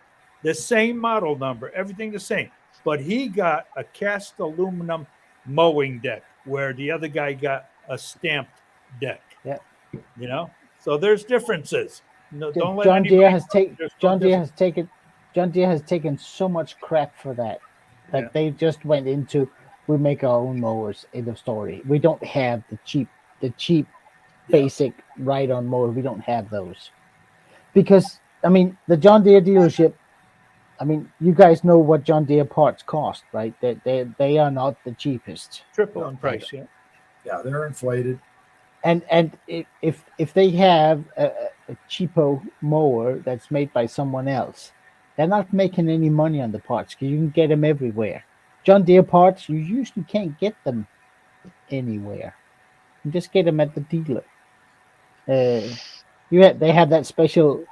the same model number, everything the same. But he got a cast aluminum mowing deck, where the other guy got a stamped deck. Yeah. So there's differences. No, don't let John Deere anybody- John Deere has taken so much crap for that Yeah. they just went into, we make our own mowers in the story. We don't have the cheap basic ride-on mower. We don't have those because the John Deere dealership. You guys know what John Deere parts cost, right? They are not the cheapest. triple in price. Yeah. Yeah, they're inflated. And if they have a cheapo mower that's made by someone else, they're not making any money on the parts because you can get them everywhere. John Deere parts, you usually can't get them anywhere. You just get them at the dealer. They have that special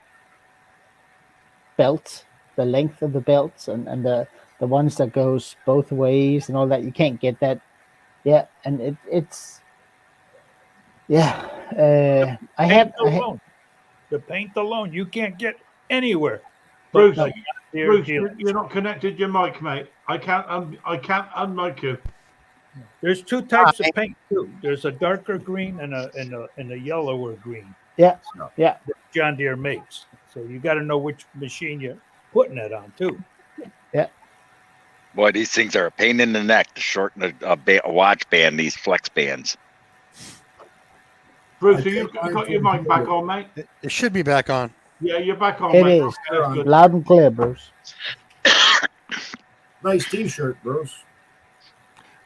belt, the length of the belts, and the ones that goes both ways and all that. You can't get that. Yeah, and it's. Yeah, The paint alone, you can't get anywhere. Bruce, But Bruce, you're not connected to your mic, mate. I can't unmic you. there's two types of paint too. There's a darker green and a yellower green. Yeah. that John Deere makes. So you got to know which machine you're putting it on too. Boy, these things are a pain in the neck to shorten a watch band, these flex bands. Bruce, you got your mic back on, mate? It should be back on. Yeah, you're back on, It mate. is. Okay, that's good. Loud and clear, Bruce. Nice T-shirt, Bruce.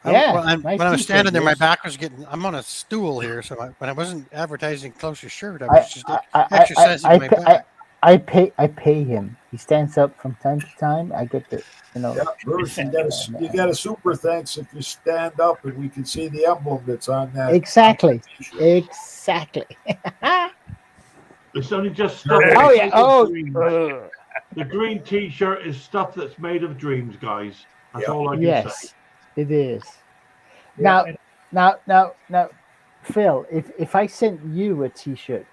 Yeah, When nice I was t-shirt, standing there, my Bruce. back was getting. I'm on a stool here, so when I wasn't advertising closer shirt, I was just exercising my back. I pay him. He stands up from time to time. I get to, Yeah, Bruce, you got a super thanks if you stand up and we can see the emblem that's on that. Exactly. T-shirt. Exactly. It's only just stuff. Oh that's yeah. made of Oh. dreams. The green T-shirt is stuff that's made of dreams, guys. That's Yeah. all I can say. Yes, it is. Yeah, Now, Phil, if I sent you a T-shirt,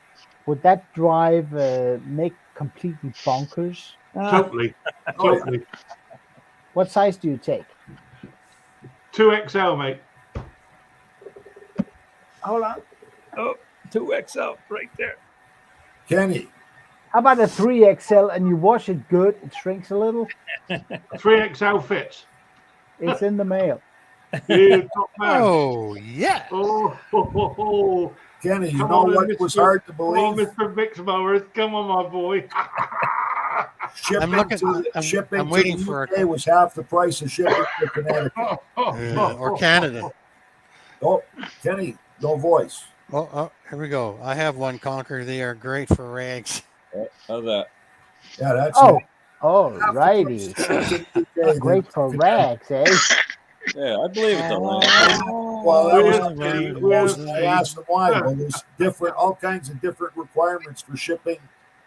would that drive Mick completely bonkers? Totally. Totally. What size do you take? 2XL, mate. Hold on. Oh, 2XL right there. Kenny, How about a 3XL and you wash it good? It shrinks a little. 3XL fits. It's in the mail. You top man. Oh yeah. Oh. Kenny, you Come know on, what Mr. was hard to Come on, believe? Mr. Mix Mowers. Come on, my boy. Shipping I'm waiting to the for UK was half the price of shipping to Connecticut. or Canada. Oh, Kenny, no voice. Oh, here we go. I have one, Conker. They are great for rags. How's that? Yeah, that's Oh, it. all righty. Great for rags, eh? Yeah, I believe it though. Lance. Well, that was We'll I asked them why. Well, there's all kinds of different requirements for shipping,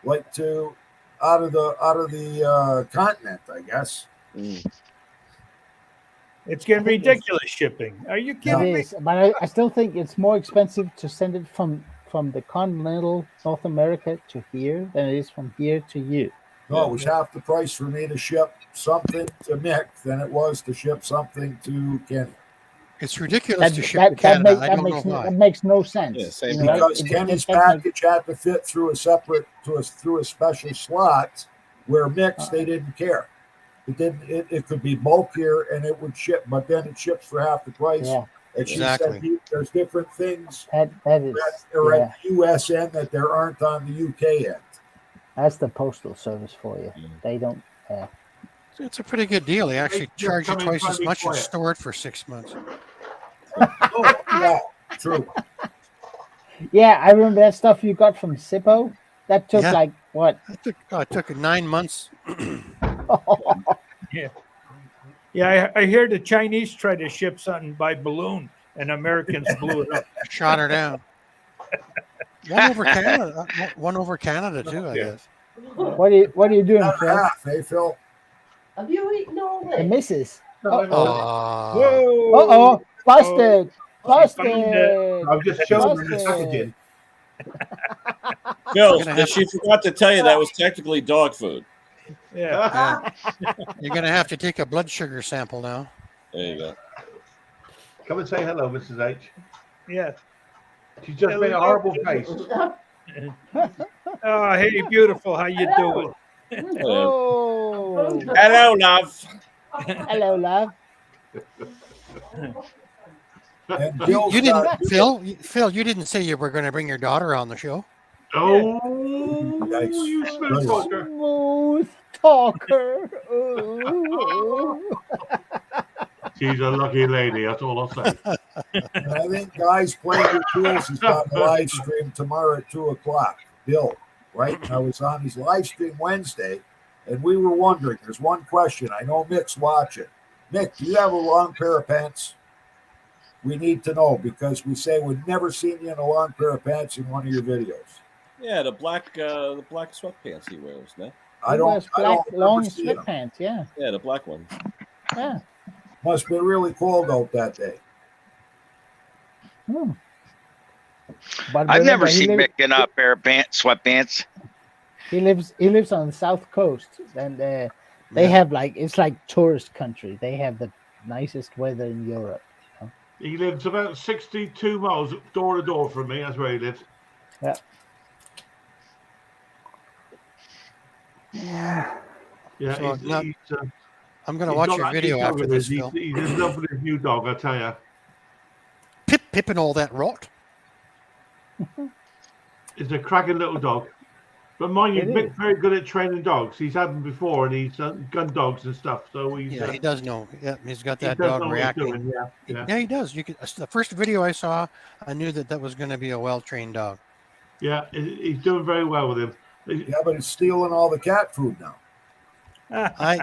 like to out of the continent, I guess. It's getting ridiculous shipping. Are you It kidding me? is, but I still think it's more expensive to send it from the continental North America to here than it is from here to you. No, it was half the price for me to ship something to Mick than it was to ship something to Kenny. It's ridiculous to ship to Canada. I don't know why. That makes no sense. Yeah, same you know, Because Kenny's package had to fit through a special slot, where Mick's they didn't care. It didn't. It could be bulkier and it would ship, but then it ships for half the price. Yeah. And she Exactly. said there's different things that is that are at the U.S. end that there aren't on the U.K. end. That's the postal service for you. They don't. It's a pretty good deal. They actually charge you twice as much and store it for 6 months. Oh, yeah, true. Yeah, I remember that stuff you got from Sippo. That took like what? It took 9 months. Yeah, I hear the Chinese try to ship something by balloon, and Americans blew it up. Shot her down. One over Canada too, I guess. What are you doing, Phil? Hey, Phil. Have you eaten all The this? missus. Whoa! Busted! Busted! I'm just showing them the packaging. Phil, she forgot to tell you that was technically dog food. Yeah. You're going to have to take a blood sugar sample now. There you go. Come and say hello, Mrs. H. Yeah. She just made a horrible face. Oh, hey, beautiful. How you doing? Oh. Hello, love. Hello, love. You didn't, Phil. You didn't say you were going to bring your daughter on the show. Oh, Nice. you smooth talker. Smooth talker. Ooh. She's a lucky lady. That's all I'll say. And I think Guys Playing with Tools has got a live stream tomorrow at 2:00. Bill, right? I was on his live stream Wednesday, and we were wondering. There's one question. I know Mick's watching. Mick, do you have a long pair of pants? We need to know because we say we've never seen you in a long pair of pants in one of your videos. Yeah, the black sweatpants he wears. No, I don't. Long sweatpants. Yeah. Yeah, the black ones. Yeah. Must be really cold out that day. But I've never remember, seen Mick in a pair of sweatpants. He lives on the south coast, and they have it's like tourist country. They have the nicest weather in Europe. He lives about 62 miles door to door from me. That's where he lives. Yeah. Yeah. Yeah. So he's, I'm going to watch your video after this, Phil. He's in love with his new dog, I tell you. Pip and all that rot. It's a cracking little dog. But mind you, Mick's very good at training dogs. He's had them before, and he's gun dogs and stuff. So he's, he does know. Yeah, he's got that does know dog what he's reacting. doing, Yeah, he does. The first video I saw, I knew that was going to be a well-trained dog. Yeah, he's doing very well with him. Yeah, but it's stealing all the cat food now.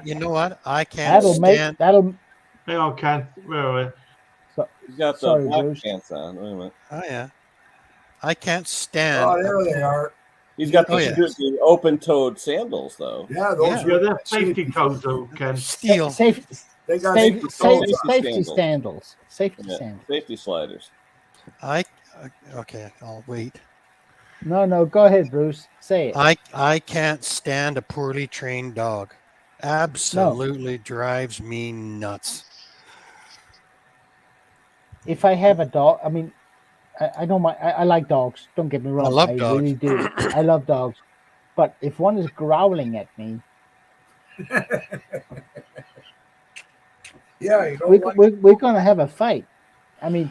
You know what? I can't stand. Hang on, Ken. Where are we? He's got the black pants on. Wait a minute. Oh yeah. I can't stand. Oh, there they are. He's got the open-toed sandals, though. Yeah, those are the safety codes, though, Ken. Safety sandals. Safety sandals. Safety sliders. Okay, I'll wait. No, go ahead, Bruce. Say it. I can't stand a poorly trained dog. Absolutely drives me nuts. If I have a dog, I mean, I don't mind. I like dogs. Don't get me wrong. I love dogs. Really do. I love dogs. But if one is growling at me, yeah, we're gonna have a fight. I mean,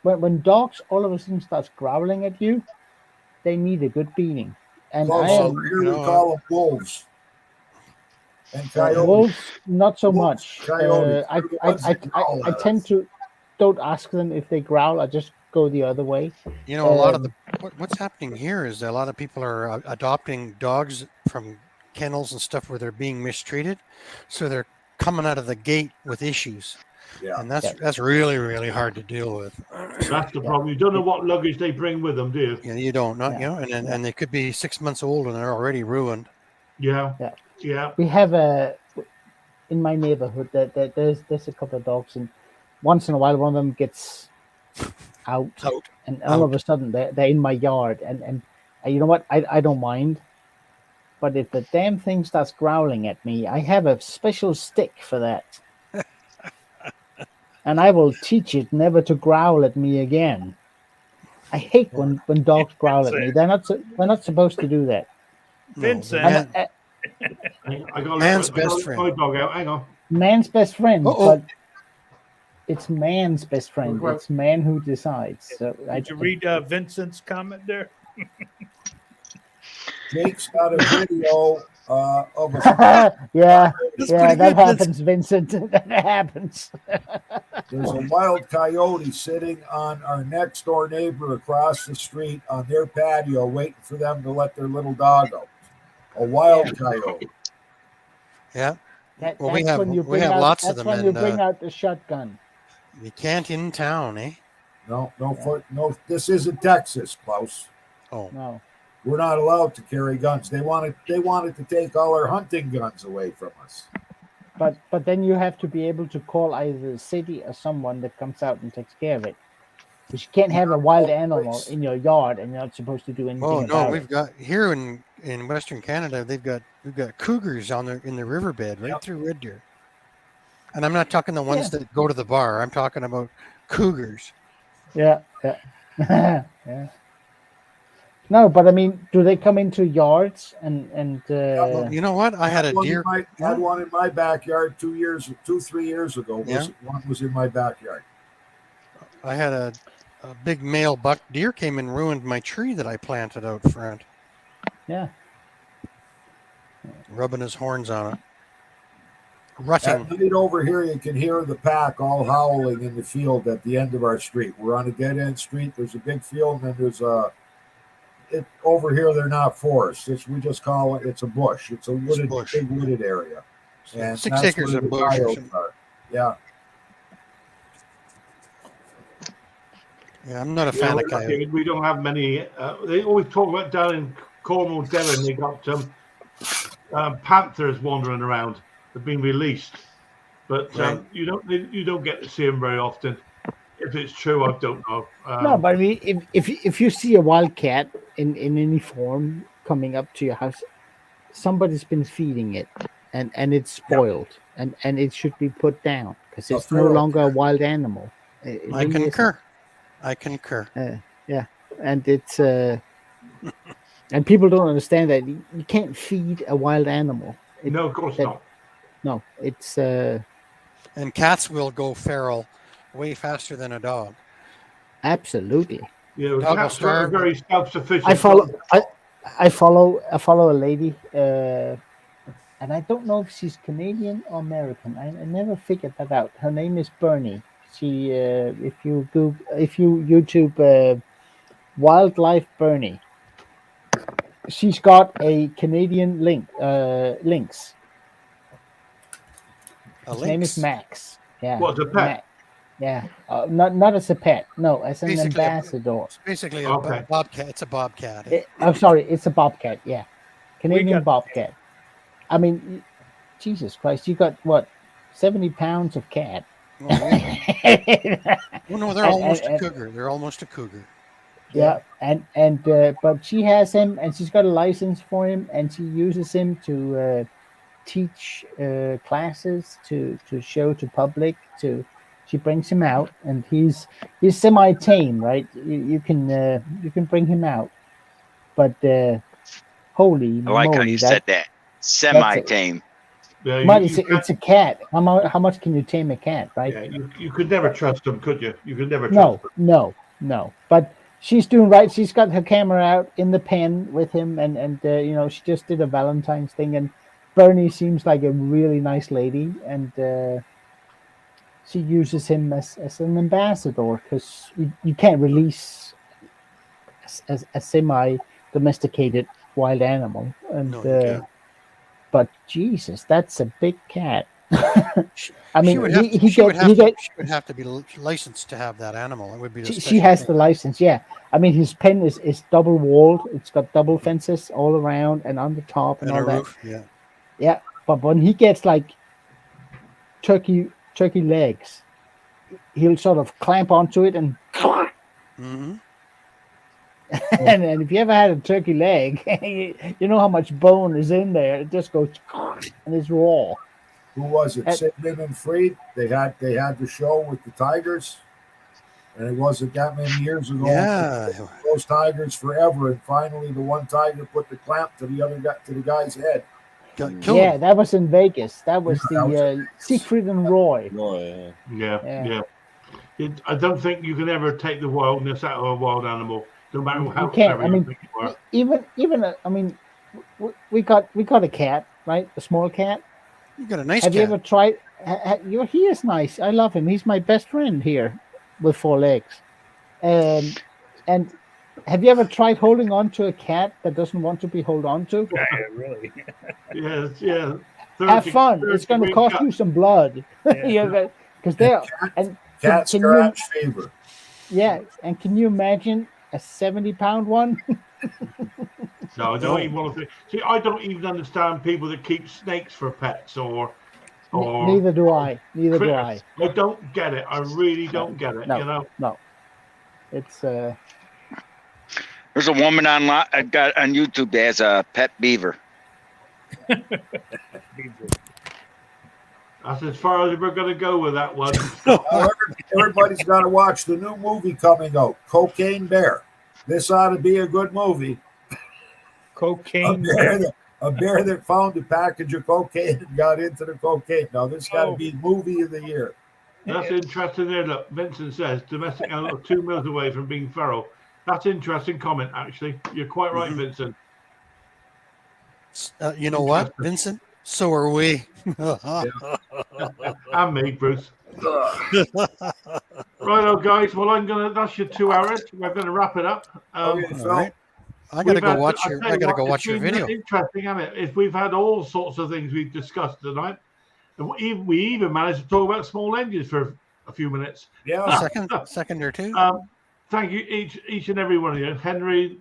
when dogs all of a sudden starts growling at you, they need a good beating. And here we call them wolves. And coyotes. Wolves, not so Wolves, much. coyotes. I tend to don't ask them if they growl. I just go the other way. You know, a lot of what's happening here is a lot of people are adopting dogs from kennels and stuff where they're being mistreated, so they're coming out of the gate with issues. Yeah, and that's really, really hard to deal with. That's the problem. You don't know what luggage they bring with them, do you? Yeah, you don't, you know, and they could be 6 months old and they're already ruined. Yeah. Yeah. Yeah. We have in my neighborhood that there's a couple of dogs, and once in a while one of them gets out. And all of a sudden they're in my yard, and you know what? I don't mind. But if the damn thing starts growling at me, I have a special stick for that. And I will teach it never to growl at me again. I hate when dogs growl at me. They're not supposed to do that. Vincent. I got man's best friend. My dog out. Hang on. Man's best friend, but it's man's best friend. It's man who decides. So Did you read Vincent's comment there? Jake's got a video of a yeah, that happens, Vincent. That happens. There's a wild coyote sitting on our next door neighbor across the street on their patio, waiting for them to let their little dog out. A wild coyote. Yeah. Well, we have lots of them. That's when you bring out the shotgun. You can't in town, eh? No. This isn't Texas, Klaus. Oh no. We're not allowed to carry guns. They wanted to take all our hunting guns away from us. But then you have to be able to call either the city or someone that comes out and takes care of it. Because you can't have a wild animal in your yard and you're not supposed to do anything. Oh no, about we've got here in Western Canada. We've got cougars in the riverbed right through Red Deer. And I'm not talking the ones that go to the bar. I'm talking about cougars. Yeah. Yeah. No, but I mean, do they come into yards and? Well, you know what? I had a deer. Had one in my backyard 3 years ago. One was in my backyard. I had a big male buck deer came and ruined my tree that I planted out front. Yeah. Rubbing his horns on it. Rutting. At night over here, you can hear the pack all howling in the field at the end of our street. We're on a dead end street. There's a big field, and then there's over here, they're not forests. We just call it's a bush. It's a big wooded area. And 6 acres of bush. Yeah. Yeah, I'm not a fan of coyotes. We don't have many. They always talk about down in Cornwall, Devon. They got panthers wandering around. They've been released, but you don't get to see them very often. If it's true, I don't know. No, but I mean, if you see a wildcat in any form coming up to your house, somebody's been feeding it, and it's spoiled, and it should be put down because it's no longer a wild animal. I concur. I concur. Yeah, and it's and people don't understand that you can't feed a wild animal. No, of course not. No, it's and cats will go feral way faster than a dog. Absolutely. Yeah, cats are very self-sufficient. I follow a lady, and I don't know if she's Canadian or American. I never figured that out. Her name is Bernie. She, if you YouTube wildlife Bernie, she's got a Canadian lynx. His name is Max. Yeah. What's a pet? Yeah, not as a pet. No, as an Basically ambassador. It's basically a bobcat. It's a bobcat. I'm sorry, it's a bobcat. Yeah, Canadian bobcat. I mean, Jesus Christ, you got what, 70 pounds of cat? Oh, yeah. Well, no, they're almost a cougar. They're almost a cougar. Yeah, and but she has him, and she's got a license for him, and she uses him to teach classes, to show to public. She brings him out, and he's semi-tame, right? You can bring him out, but holy I like moly, how you said that. Semi-tame. Yeah, but it's a cat. How much can you tame a cat, right? Yeah, you could never trust them, could you? You could never trust them. No. But she's doing right. She's got her camera out in the pen with him, and she just did a Valentine's thing, and Bernie seems like a really nice lady, and she uses him as an ambassador because you can't release a semi-domesticated wild animal. And No, you can't. but Jesus, that's a big cat. I She mean, would have to, he she would gets have to be licensed to have that animal. It would be the she special has thing. the license, yeah. I mean, his pen is double walled. It's got double fences all around and on the top and And all a that. roof. Yeah. Yeah, but when he gets like turkey legs, he'll sort of clamp onto it and Mm-hmm. and if you ever had a turkey leg, you know how much bone is in there. It just goes and it's raw. Who was it? And- Sigmund and Freed. They had the show with the tigers, and it wasn't that many years ago. Yeah. Those tigers forever, and finally the one tiger put the clamp to the guy's head. Killed Yeah, him. that was in Vegas. That was Yeah, that was in the Siegfried and Roy. Roy, Yeah. I don't think you can ever take the wildness out of a wild animal, no matter how You can't. clever I you mean, think you are. even I mean, we got a cat, right? A small cat. You got a nice Have cat. you ever tried? He is nice. I love him. He's my best friend here, with 4 legs. And have you ever tried holding on to a cat that doesn't want to be held on to? Yeah, really. Yes, yeah. Have fun. It's going to degree cost cut. you some blood. Yeah. Because they're and Cat can you scratch fever. yeah, and can you imagine a 70-pound one? No, I don't even want to think. See, I don't even understand people that keep snakes for pets or Neither do I. Neither do I. critters. I don't get it. I really don't get it. No, You know. no. It's There's a woman got on YouTube that has a pet beaver. That's as far as we're going to go with that one. Everybody's got to watch the new movie coming out, Cocaine Bear. This ought to be a good movie. Cocaine. A bear that found a package of cocaine and got into the cocaine. Now this got to be movie of the year. That's interesting there. Look, Vincent says domestic animal 2 miles away from being feral. That's interesting comment, actually. You're quite right, Vincent. You know what, Vincent? So are we. And me, Bruce. Right, guys. Well, that's your 2 hours. We're gonna wrap it up. All right. I gotta go watch your video. Interesting, isn't it? If we've had all sorts of things we've discussed tonight, and we even managed to talk about small engines for a few minutes. Yeah, second or two. Thank you each and every one of you, Henry,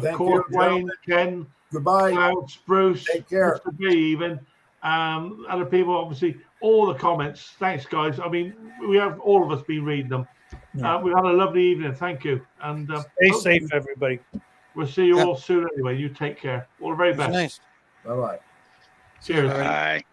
Thank course, you, Wayne, Ken, goodbye, Clouds, Bruce, take care, Mr. B, even other people. Obviously, all the comments. Thanks, guys. I mean, we have all of us been reading them. Yeah. We had a lovely evening. Thank you, and Stay safe, everybody. We'll see you all soon. Anyway, you take care. All the very best. Nice. Bye bye. Cheers. Bye.